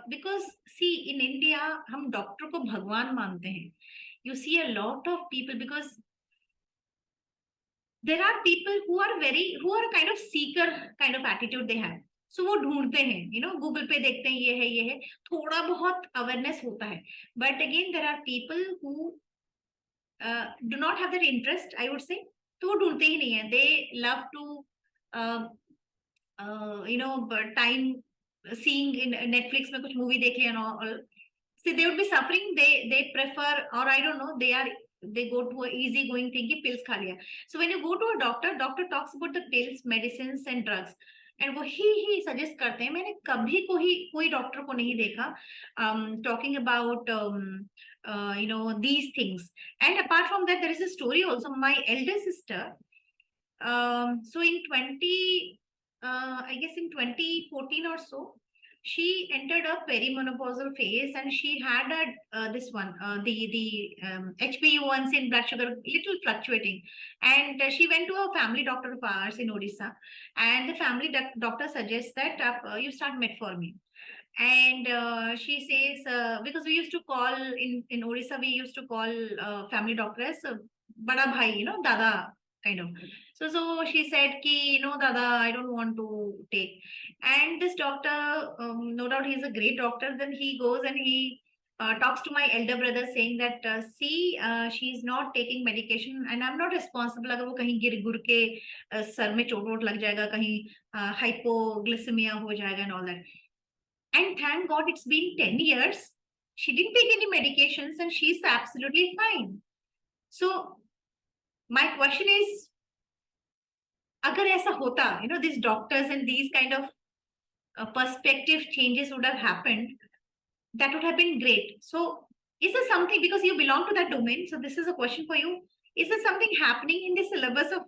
Because see, in India हम डॉक्टर को भगवान मानते हैं. You see a lot of people, because there are people who are kind of seeker kind of attitude they have. So वो ढूंढते हैं, Google पे देखते हैं, ये है, थोड़ा बहुत अवेयरनेस होता है. But again, there are people who do not have that interest, I would say. तो वो ढूंढते ही नहीं है. They love to time seeing in Netflix में कुछ movie देख लिया and all. So they would be suffering. They prefer, or I don't know, they go to a easy going thing कि pills खा लिया. So when you go to a doctor talks about the pills, medicines and drugs, and वो ही suggest करते हैं. मैंने कभी कोई doctor को नहीं देखा talking about these things. And apart from that, there is a story also. My elder sister, so in 2014 or so, she entered a perimenopausal phase, and she had this one, the HbA1c in blood sugar little fluctuating, and she went to a family doctor of ours in Odisha, and the family doctor suggests that you start metformin. And she says, because we used to call in Odisha, we used to call family doctors bada bhai, dada kind of. So she said ki, dada, I don't want to take. And this doctor, no doubt he's a great doctor, then he goes and he talks to my elder brother saying that see, she's not taking medication, and I'm not responsible अगर वो कहीं गिर गुर के sir में चोट vote लग जाएगा, कहीं hypoglycemia हो जाएगा and all that. And thank God, it's been 10 years. She didn't take any medications and she's absolutely fine. So my question is, agar aisa hota, these doctors and these kind of perspective changes would have happened, that would have been great. So is there something, because you belong to that domain, so this is a question for you, is there something happening in the syllabus of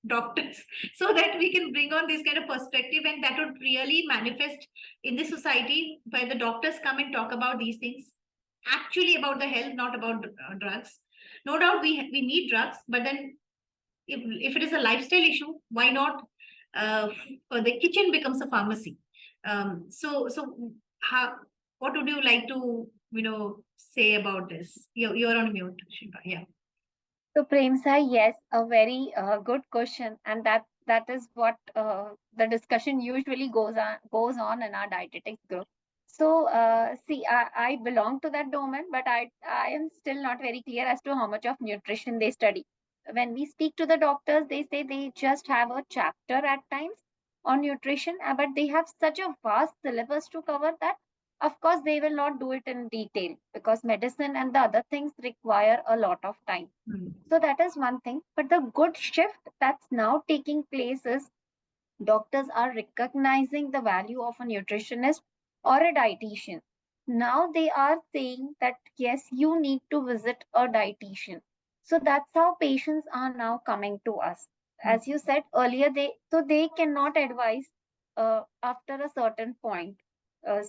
doctors so that we can bring on this kind of perspective, and that would really manifest in the society, where the doctors come and talk about these things, actually about the health, not about drugs. No doubt we need drugs, but then if it is a lifestyle issue, why not the kitchen becomes a pharmacy. So how, what would you like to say about this? You're on mute, Shilpa. Yeah. So Premsai, yes, a very good question, and that is what the discussion usually goes on in our dietetics group. So, see, I belong to that domain, but I am still not very clear as to how much of nutrition they study. When we speak to the doctors, they say they just have a chapter at times on nutrition, but they have such a vast syllabus to cover that, of course, they will not do it in detail because medicine and the other things require a lot of time. So that is one thing. But the good shift that's now taking place is doctors are recognizing the value of a nutritionist or a dietitian. Now they are saying that yes, you need to visit a dietitian. So that's how patients are now coming to us. As you said earlier, they cannot advise after a certain point,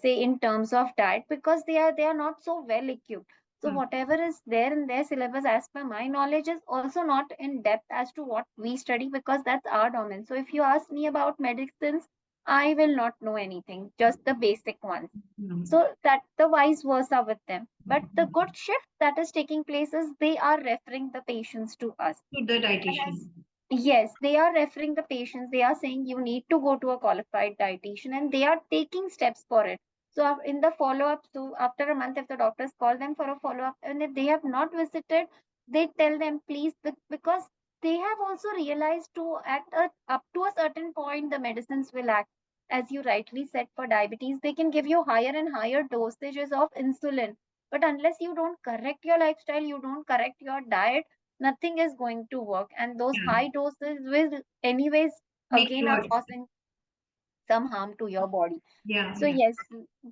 say in terms of diet, because they are not so well equipped. So whatever is there in their syllabus, as per my knowledge, is also not in depth as to what we study because that's our domain. So if you ask me about medicines, I will not know anything, just the basic ones. So that the vice versa with them. But the good shift that is taking place is they are referring the patients to us. To the And dietitian. yes, they are referring the patients. They are saying you need to go to a qualified dietitian, and they are taking steps for it. So in the follow up, so after a month, if the doctors call them for a follow up, and if they have not visited, they tell them please because they have also realized to up to a certain point the medicines will act. As you rightly said, for diabetes, they can give you higher and higher dosages of insulin. But unless you don't correct your lifestyle, you don't correct your diet, nothing is going to work. And those Yeah. high doses will anyways Make again are worse. causing some harm to your body. Yeah, So yeah. yes,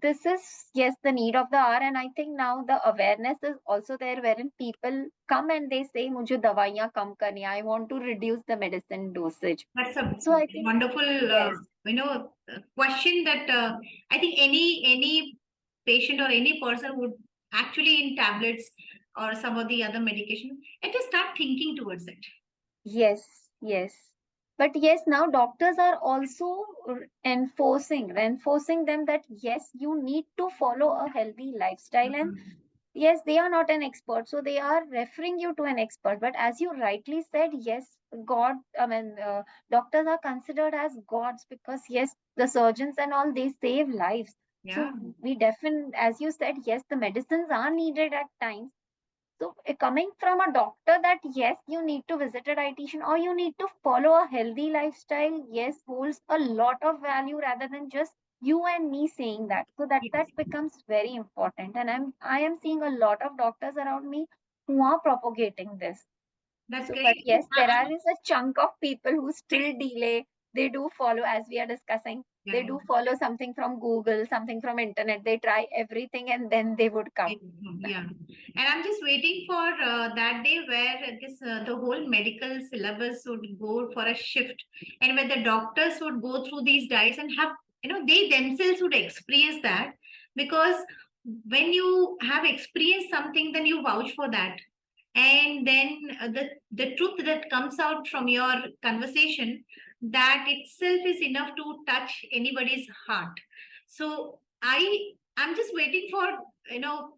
this is yes the need of the hour, and I think now the awareness is also there wherein people come and they say mujhe dawaiyan kam karni hai, I want to reduce the medicine dosage. That's a So I think wonderful, yes. question that I think any patient or any person would actually in tablets or some of the other medication, and just start thinking towards it. Yes, yes. But yes, now doctors are also reinforcing them that yes, you need to follow a healthy lifestyle. And yes, they are not an expert, so they are referring you to an expert. But as you rightly said, yes, doctors are considered as gods because yes, the surgeons and all, they save lives. Yeah, So we definitely, as you said, yes, the medicines are needed at times. So, coming from a doctor that yes, you need to visit a dietitian or you need to follow a healthy lifestyle, yes, holds a lot of value rather than just you and me saying that. So that yes, becomes very important. And I am seeing a lot of doctors around me who are propagating this. that's So, great. but yes, there I- is a chunk of people who still delay. They do follow, as we are discussing, they yeah. do follow something from Google, something from internet. They try everything and then they would come. Yeah, and I'm just waiting for that day where this the whole medical syllabus would go for a shift, and where the doctors would go through these diets and have they themselves would experience that, because when you have experienced something, then you vouch for that, and then the truth that comes out from your conversation, that itself is enough to touch anybody's heart. So I'm just waiting for you know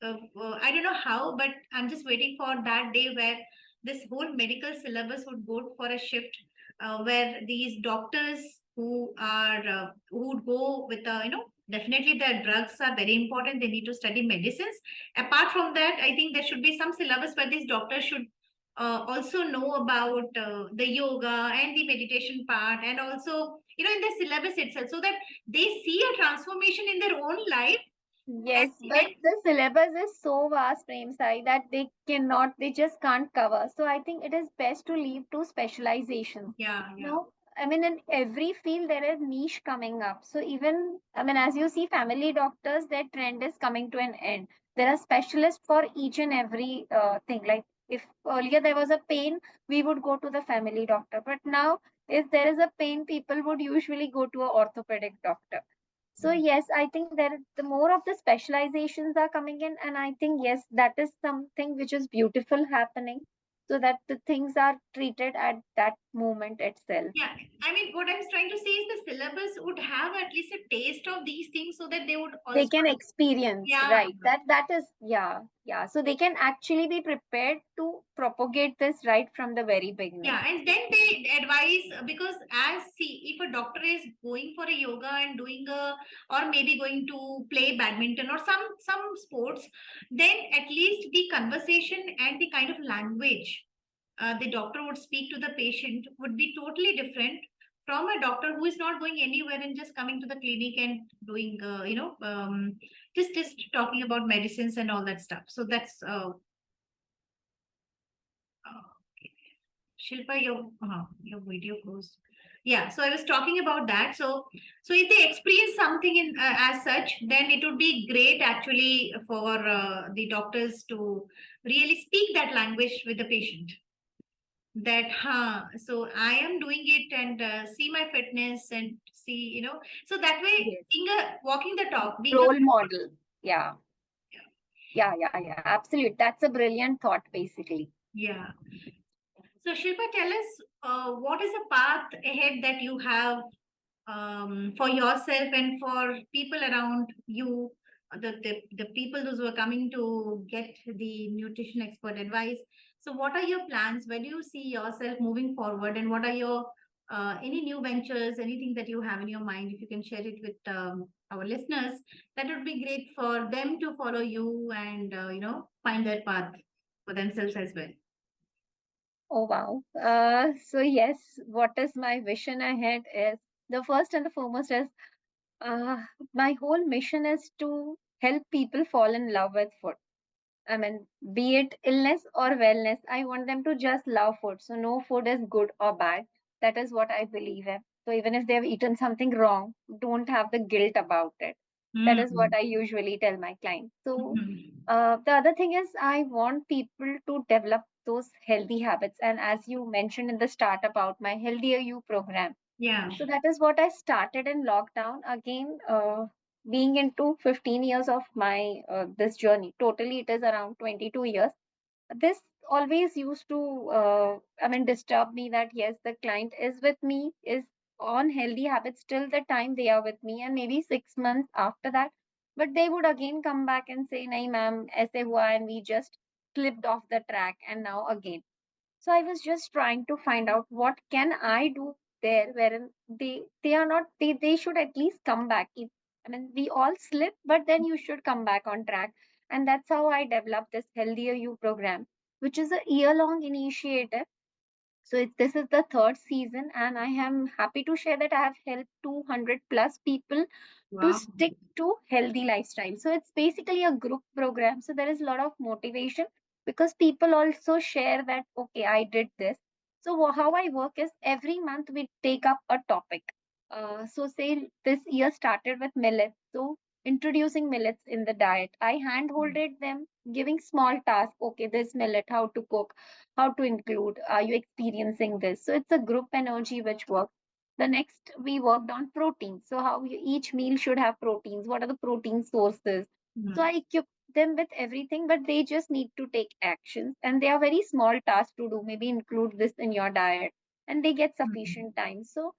I don't know how, but I'm just waiting for that day where this whole medical syllabus would go for a shift, where these doctors who would go with definitely the drugs are very important. They need to study medicines. Apart from that, I think there should be some syllabus where these doctors should also know about the yoga and the meditation part, and also in the syllabus itself, so that they see a transformation in their own life. Yes, but the syllabus is so vast, Premsai, that they just can't cover. So I think it is best to leave to specializations. Yeah, yeah. Now, I mean, in every field, there is niche coming up. So even, I mean, as you see, family doctors, their trend is coming to an end. There are specialists for each and every thing. Like if earlier there was a pain, we would go to the family doctor. But now, if there is a pain, people would usually go to an orthopedic doctor. So yes, I think the more of the specializations are coming in, and I think yes, that is something which is beautiful happening, so that the things are treated at that moment itself. Yeah, I mean, what I'm trying to say is the syllabus would have at least a taste of these things so that they would They also, can experience, yeah, right? That is yeah. Yeah, so they can actually be prepared to propagate this right from the very beginning. Yeah, and then they advise, because as see, if a doctor is going for a yoga and doing a, or maybe going to play badminton or some sports, then at least the conversation and the kind of language the doctor would speak to the patient would be totally different from a doctor who is not going anywhere and just coming to the clinic and doing just talking about medicines and all that stuff. So that's okay. Shilpa, your video goes. Yeah, so I was talking about that. So if they experience something in as such, then it would be great actually for the doctors to really speak that language with the patient. That so I am doing it and see my fitness and see, so that way Yes. being a walking the talk, being a Role model. Yeah. Yeah. Absolutely. That's a brilliant thought, basically. yeah. So Shilpa, tell us what is the path ahead that you have for yourself and for people around you, the people those who are coming to get the nutrition expert advice. So, what are your plans? Where do you see yourself moving forward, and what are your any new ventures, anything that you have in your mind? If you can share it with our listeners, that would be great for them to follow you and find their path for themselves as well. Oh, wow. So yes, what is my vision ahead is the first and the foremost is my whole mission is to help people fall in love with food. I mean, be it illness or wellness, I want them to just love food. So no food is good or bad. That is what I believe in. So even if they've eaten something wrong, don't have the guilt about it. That is what Mm. I usually tell my clients. So Mhm. the other thing is I want people to develop those healthy habits. And as you mentioned in the start about my Healthier You program, Yeah. so that is what I started in lockdown. Again, being into 15 years of my this journey. Totally, it is around 22 years. This always used to, disturb me that yes, the client is with me, is on healthy habits till the time they are with me, and maybe 6 months after that. But they would again come back and say, "Nahi, ma'am, aise hua," and we just slipped off the track, and now again. So I was just trying to find out what can I do there wherein they are not they should at least come back. I mean we all slip, but then you should come back on track. And that's how I developed this Healthier You program, which is a year-long initiative. So this is the third season, and I am happy to share that I have helped 200 plus people to Wow. stick to healthy lifestyle. So it's basically a group program. So there is a lot of motivation because people also share that, okay, I did this. So how I work is every month we take up a topic. So say this year started with millets. So introducing millets in the diet. I handholded them, giving small tasks. Okay, this millet, how to cook, how to include. Are you experiencing this? So it's a group energy which works. The next we worked on protein. So how each meal should have proteins. What are the protein sources? So I Mhm. equip them with everything, but they just need to take actions. And they are very small tasks to do. Maybe include this in your diet, and they get Mhm. sufficient time. So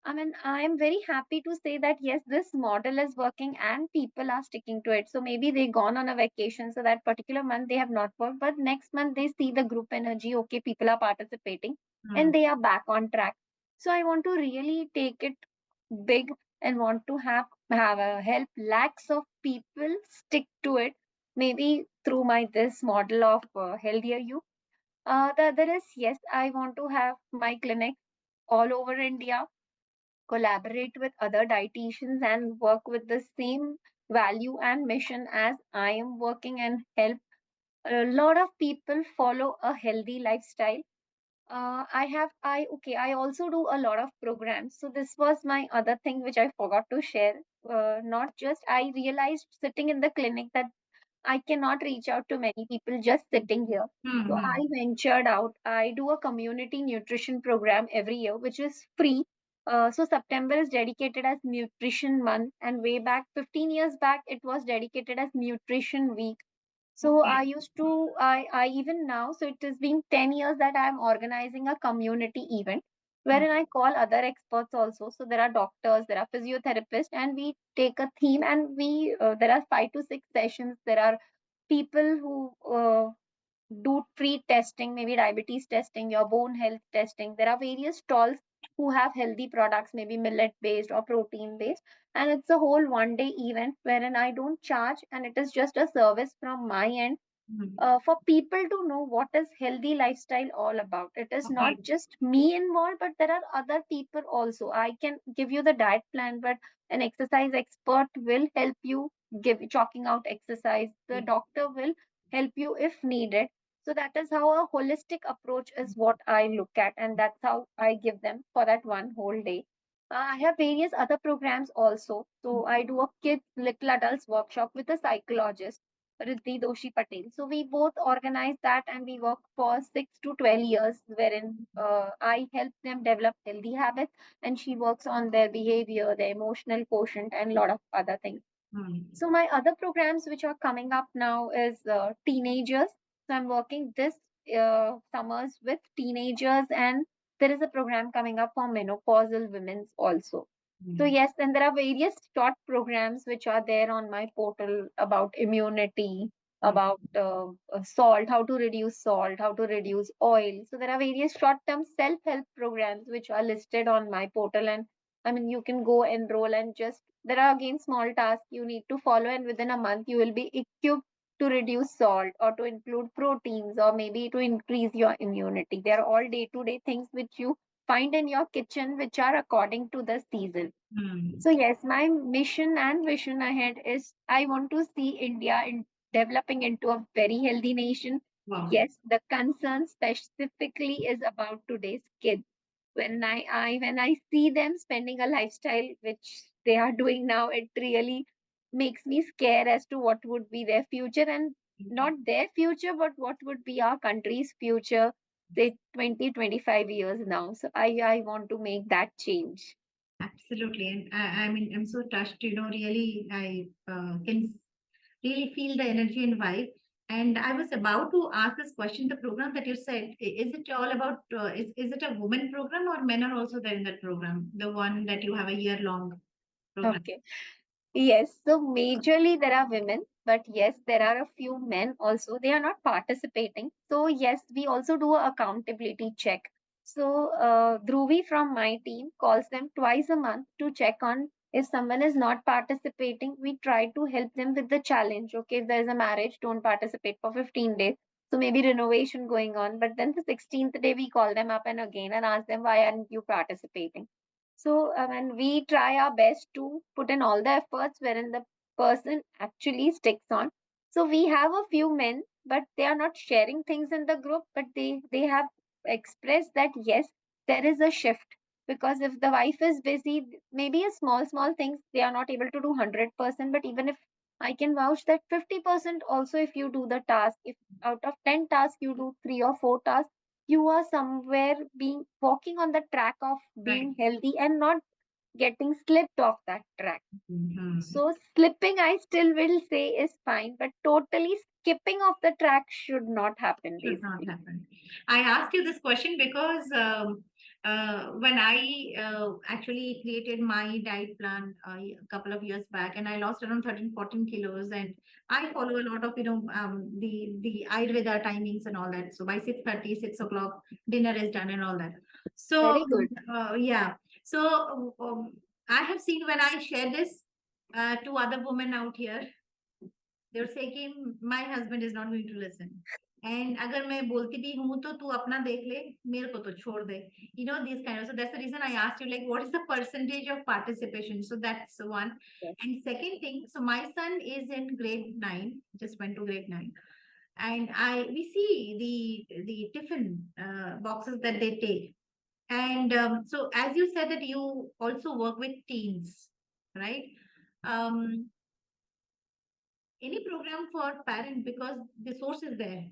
I am very happy to say that yes, this model is working and people are sticking to it. So maybe they gone on a vacation, so that particular month they have not worked, but next month they see the group energy. Okay, people are participating, and Mhm. they are back on track. So I want to really take it big and want to have a help lakhs of people stick to it. Maybe through my this model of Healthier You. The other is yes, I want to have my clinic all over India, collaborate with other dietitians and work with the same value and mission as I am working, and help a lot of people follow a healthy lifestyle. I also do a lot of programs. So this was my other thing which I forgot to share. Not just I realized sitting in the clinic that I cannot reach out to many people just sitting here. So I Mhm. ventured out. I do a community nutrition program every year, which is free. So September is dedicated as Nutrition Month, and way back 15 years back, it was dedicated as Nutrition Week. So I Okay. used to, I even now, so it has been 10 years that I'm organizing a community event wherein I call other experts also. So there are doctors, there are physiotherapists, and we take a theme, and there are 5 to 6 sessions. There are people who do free testing, maybe diabetes testing, your bone health testing. There are various stalls who have healthy products, maybe millet based or protein based. And it's a whole 1 day event wherein I don't charge, and it is just a service from my end for people to know what is healthy lifestyle all about. It is not Okay. just me involved, but there are other people also. I can give you the diet plan, but an exercise expert will help you give chalking out exercise. The doctor will help you if needed. So that is how a holistic approach is what I look at, and that's how I give them for that one whole day. I have various other programs also. So I do a kids little adults workshop with a psychologist, Riddhi Doshi Patel. So we both organize that and we work for 6 to 12 years, wherein I help them develop healthy habits and she works on their behavior, their emotional quotient, and a lot of other things. So my other programs which are coming up now is teenagers. So I'm working this summers with teenagers, and there is a program coming up for menopausal women also. So yes, and there are various short programs which are there on my portal about immunity, about salt, how to reduce salt, how to reduce oil. So there are various short-term self-help programs which are listed on my portal, and I mean you can go enroll and just there are again small tasks you need to follow, and within a month you will be equipped to reduce salt or to include proteins or maybe to increase your immunity. They are all day-to-day things which you find in your kitchen which are according to the season. So yes, my mission and vision ahead is I want to see India in developing into a very healthy nation. Wow. Yes, the concern specifically is about today's kids. When I see them spending a lifestyle which they are doing now, it really makes me scared as to what would be their future, and not their future, but what would be our country's future, say 20, 25 years now. So I want to make that change. Absolutely. And I mean, I'm so touched, really, I can really feel the energy and vibe. And I was about to ask this question, the program that you said, is it all about, is it a women program or men are also there in that program? The one that you have a year long program? Okay. Yes, so majorly there are women, but yes, there are a few men also. They are not participating. So yes, we also do a accountability check. So Dhruvi from my team calls them twice a month to check on if someone is not participating. We try to help them with the challenge. Okay, if there is a marriage, don't participate for 15 days. So maybe renovation going on, but then the 16th day we call them up and again and ask them why aren't you participating. So, and we try our best to put in all the efforts wherein the person actually sticks on. So we have a few men, but they are not sharing things in the group, but they have expressed that yes, there is a shift. Because if the wife is busy, maybe a small things they are not able to do 100%, but even if I can vouch that 50% also if you do the task, if out of 10 tasks you do 3 or 4 tasks, you are somewhere being walking on the track of Right. being healthy and not getting slipped off that track. Mhm. So slipping I still will say is fine, but totally skipping off the track should not happen Should not basically. happen. I asked you this question because when I actually created my diet plan a couple of years back, and I lost around 13, 14 kilos, and I follow a lot of the Ayurveda timings and all that. So by 6:30, 6 o'clock, dinner is done and all that. So Very good. yeah, so I have seen when I share this to other women out here, they would say कि my husband is not going to listen. And अगर मैं बोलती भी हूँ तो तू अपना देख ले मेरे को तो छोड़ दे. These kind of. So that's the reason I asked you, like, what is the percentage of participation? So that's one. Yes. And second thing, so my son is in grade 9, just went to grade 9, and we see the tiffin boxes that they take. And so as you said that you also work with teens, right? Um, any program for parent, because the source is there.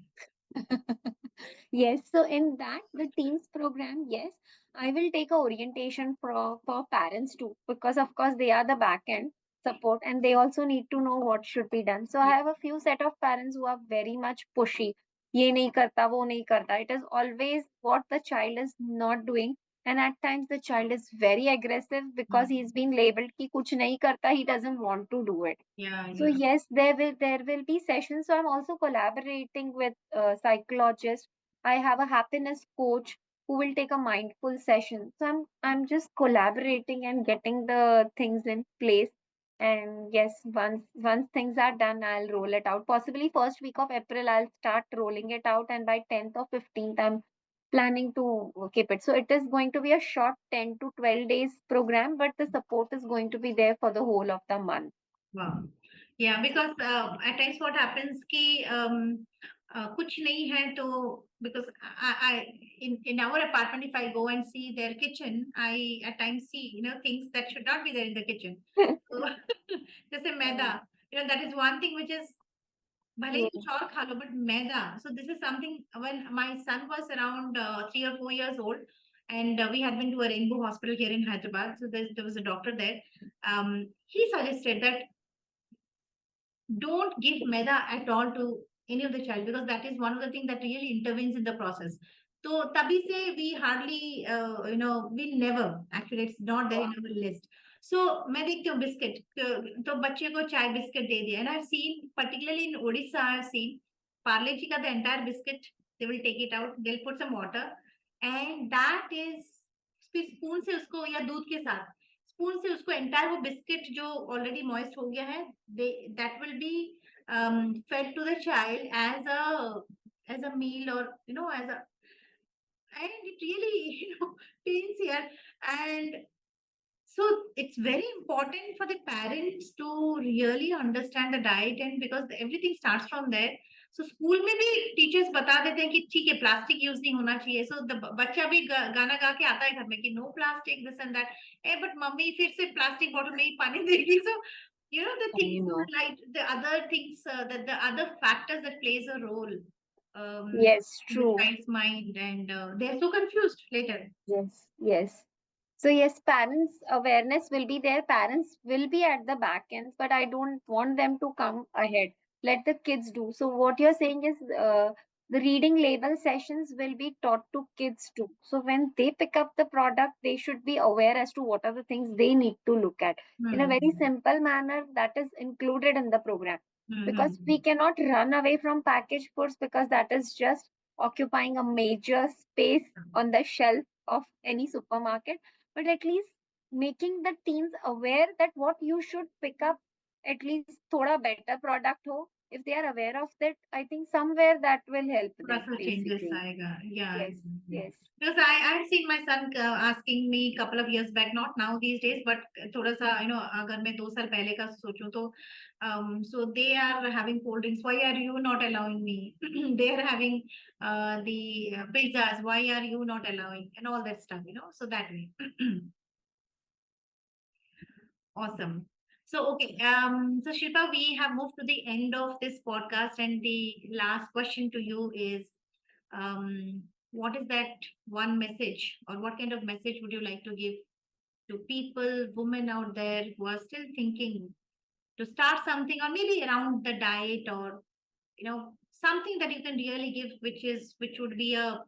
Yes, so in that the teens program, yes, I will take a orientation for parents too, because of course they are the back end support and they also need to know what should be done. So I have a few set of parents who are very much pushy. ये नहीं करता, वो नहीं करता. It is always what the child is not doing And at times the child is very aggressive because he's been labeled ki kuch nahi karta, he doesn't want to do it. Yeah, So yeah. yes, there will be sessions. So I'm also collaborating with psychologists. I have a happiness coach who will take a mindful session. So I'm just collaborating and getting the things in place. And yes, once things are done, I'll roll it out. Possibly first week of April, I'll start rolling it out, and by 10th or 15th, I'm planning to keep it. So it is going to be a short 10 to 12 days program, but the support is going to be there for the whole of the month. Wow. Yeah, because at times what happens कि कुछ नहीं है तो because I in our apartment if I go and see their kitchen I at times see things that should not be there in the kitchen. So जैसे मैदा that is one thing which is भले ही Yes. कुछ और खा लो but maida. So this is something when my son was around 3 or 4 years old and we had been to a Rainbow Hospital here in Hyderabad. So there was a doctor there. He suggested that don't give maida at all to any of the child because that is one of the things that really intervenes in the process. So tabhi se we hardly we never actually it's not there in our list. So मैं देखती हूँ biscuit तो बच्चे को चाय biscuit दे दिया and I've seen particularly in Odisha I've seen parle ji ka the entire biscuit they will take it out they'll put some water and that is फिर spoon से उसको या दूध के साथ स्पून से उसको एंटायर वो बिस्किट जो ऑलरेडी मॉइस्ट हो गया है that will be fed to the child as a meal or as a and it really pains here and so it's very important for the parents to really understand the diet and because everything starts from there. So school में भी teachers बता देते हैं कि ठीक है plastic use नहीं होना चाहिए सो बच्चा भी गाना गा के आता है घर में कि no plastic this and that a but mummy फिर से प्लास्टिक बॉटल में ही पानी देगी सो the I things know. like the other things that the other factors that plays a role Yes, in the true. child's mind and they're so confused later. Yes, yes. So yes, parents awareness will be there. Parents will be at the back ends, but I don't want them to come ahead. Let the kids do. So what you're saying is the reading label sessions will be taught to kids too. So when they pick up the product, they should be aware as to what are the things they need to look at in a very Hmm. simple manner that is included in the program. Because we Hmm. cannot run away from packaged foods because that is just occupying a major space on the shelf of any supermarket, but at least making the teens aware that what you should pick up, at least thoda better product ho. If they are aware of that, I think somewhere that will help थोड़ा them सा changes basically. आएगा. Yeah, Yes, exactly. yes. Because I've seen my son asking me couple of years back, not now these days, but थोड़ा सा अगर मैं 2 साल पहले का सोचूं तो so they are having cold drinks. Why are you not allowing me? They are having the pizzas. Why are you not allowing? And all that stuff, So that way. Awesome. So, okay. So Shilpa, we have moved to the end of this podcast, and the last question to you is, what is that one message, or what kind of message would you like to give to people, women out there who are still thinking to start something, or maybe around the diet, or something that you can really give, which would be a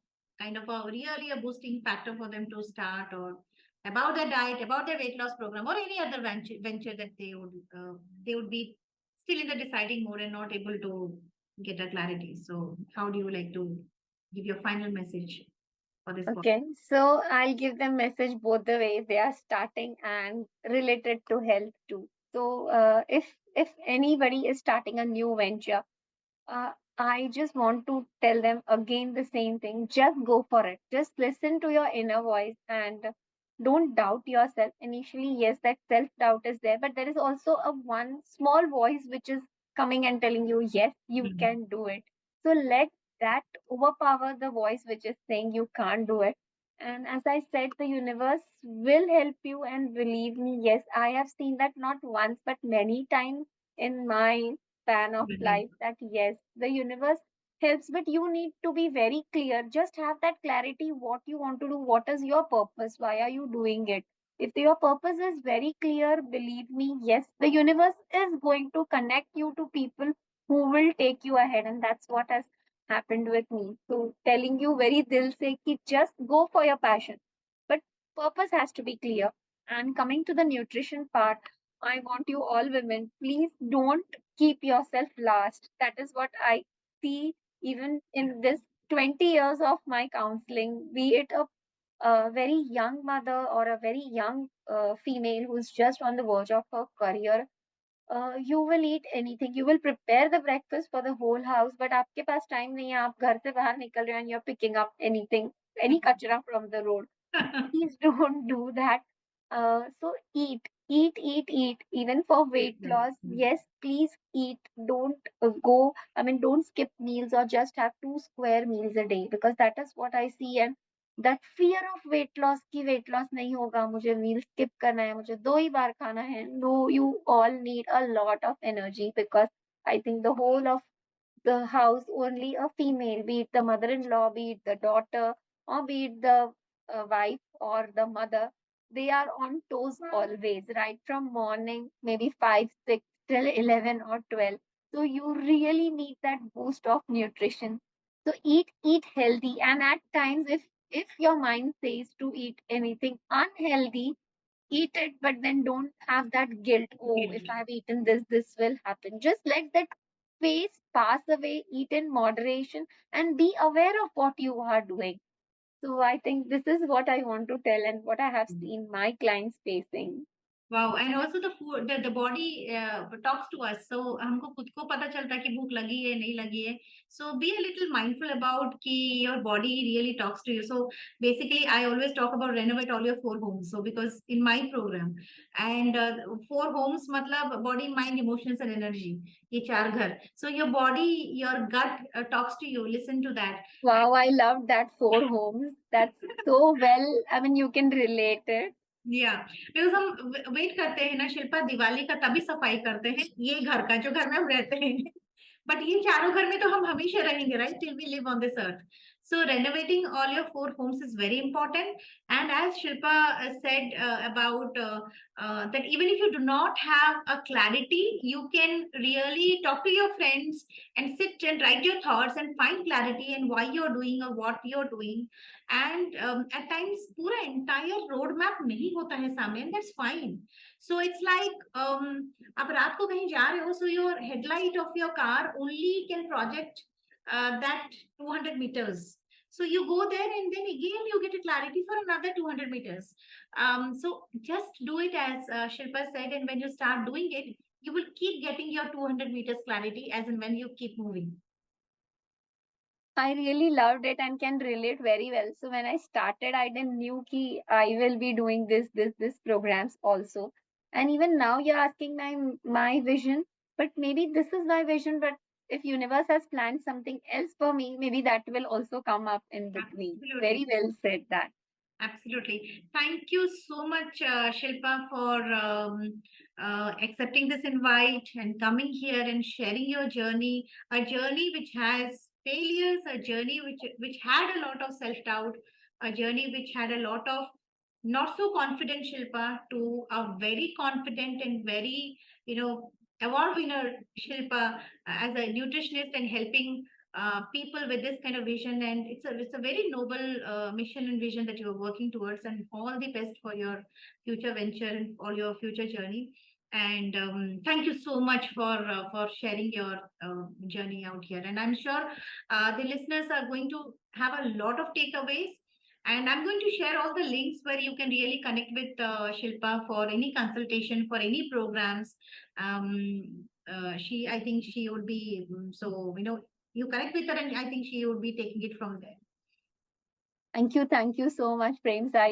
kind of a really a boosting factor for them to start, or about their diet, about their weight loss program, or any other venture that they would be still in the deciding mode and not able to get a clarity. So how do you like to give your final message for this podcast? Okay, so I'll give them message both the ways they are starting and related to health too. So if anybody is starting a new venture, I just want to tell them again the same thing. Just go for it. Just listen to your inner voice and don't doubt yourself. Initially, yes, that self doubt is there, but there is also a one small voice which is coming and telling you, yes, you Mhm. can do it. So let that overpower the voice which is saying you can't do it. And as I said, the universe will help you. And believe me, yes, I have seen that not once but many times in my span of Mhm. life that yes, the universe helps, but you need to be very clear. Just have that clarity what you want to do, what is your purpose, why are you doing it. If your purpose is very clear, believe me, yes, the universe is going to connect you to people who will take you ahead, and that's what has happened with me. So telling you very dil se ki just go for your passion, but purpose has to be clear. And coming to the nutrition part, I want you all women, please don't keep yourself last. That is what I see even in this 20 years of my counseling, be it a very young mother or a very young female who's just on the verge of her career. You will eat anything. You will prepare the breakfast for the whole house, but आपके पास time नहीं है. आप घर से बाहर निकल रहे हैं and you're picking up anything, any kachra from the road. Please don't do that. So eat. Even for weight loss, yes, please eat. Don't don't skip meals or just have 2 square meals a day, because that is what I see. And that fear of weight loss की weight loss नहीं होगा, मुझे meal skip करना है, मुझे 2 ही बार खाना है. No, you all need a lot of energy, because I think the whole of the house, only a female, be it the mother-in-law, be it the daughter, or be it the wife or the mother, they are on toes always, right from morning, maybe 5, 6 till 11 or 12. So you really need that boost of nutrition. So eat healthy, and at times, if your mind says to eat anything unhealthy, eat it, but then don't have that guilt. Oh, if I've eaten this, this will happen. Just let that phase pass away, eat in moderation, and be aware of what you are doing. So I think this is what I want to tell and what I have seen my clients facing. Wow, and also the food, the body talks to us. So हमको खुद को पता चलता है कि भूख लगी है नहीं लगी है. So be a little mindful about कि your body really talks to you. So basically, I always talk about renovate all your 4 homes. So because in my program, and 4 homes मतलब body, mind, emotions, and energy. ये 4 घर. So your body, your gut talks to you. Listen to that. Wow, I love that 4 homes. That's so well. I mean, you can relate it. या because हम wait करते हैं ना शिल्पा, दिवाली का तभी सफाई करते हैं ये घर का जो घर में हम रहते हैं. बट ये चारों घर में तो हम हमेशा रहेंगे, right, till we live on this earth. So renovating all your 4 homes is very important. And as Shilpa said about that even if you do not have a clarity, you can really talk to your friends and sit and write your thoughts and find clarity in why you're doing or what you're doing. And at times पूरा entire road map नहीं होता है सामने, and that's fine. So it's like आप रात को कहीं जा रहे हो, so your headlight of your car only can project that 200 meters. So you go there and then again you get a clarity for another 200 meters. So just do it as Shilpa said, and when you start doing it, you will keep getting your 200 meters clarity as and when you keep moving. I really loved it and can relate very well. So when I started, I didn't knew ki I will be doing this programs also. And even now you're asking my vision, but maybe this is my vision. But if universe has planned something else for me, maybe that will also come up in between. Absolutely. Very well said that. Absolutely. Thank you so much, Shilpa, for accepting this invite and coming here and sharing your journey, a journey which has failures, a journey which had a lot of self-doubt, a journey which had a lot of not so confident Shilpa to a very confident and very, award winner Shilpa as a nutritionist and helping people with this kind of vision. And it's a very noble mission and vision that you are working towards, and all the best for your future venture and all your future journey. And thank you so much for sharing your journey out here. And I'm sure the listeners are going to have a lot of takeaways, and I'm going to share all the links where you can really connect with Shilpa for any consultation, for any programs. I think she would be, so, you connect with her, and I think she would be taking it from there. Thank you so much, Premsai.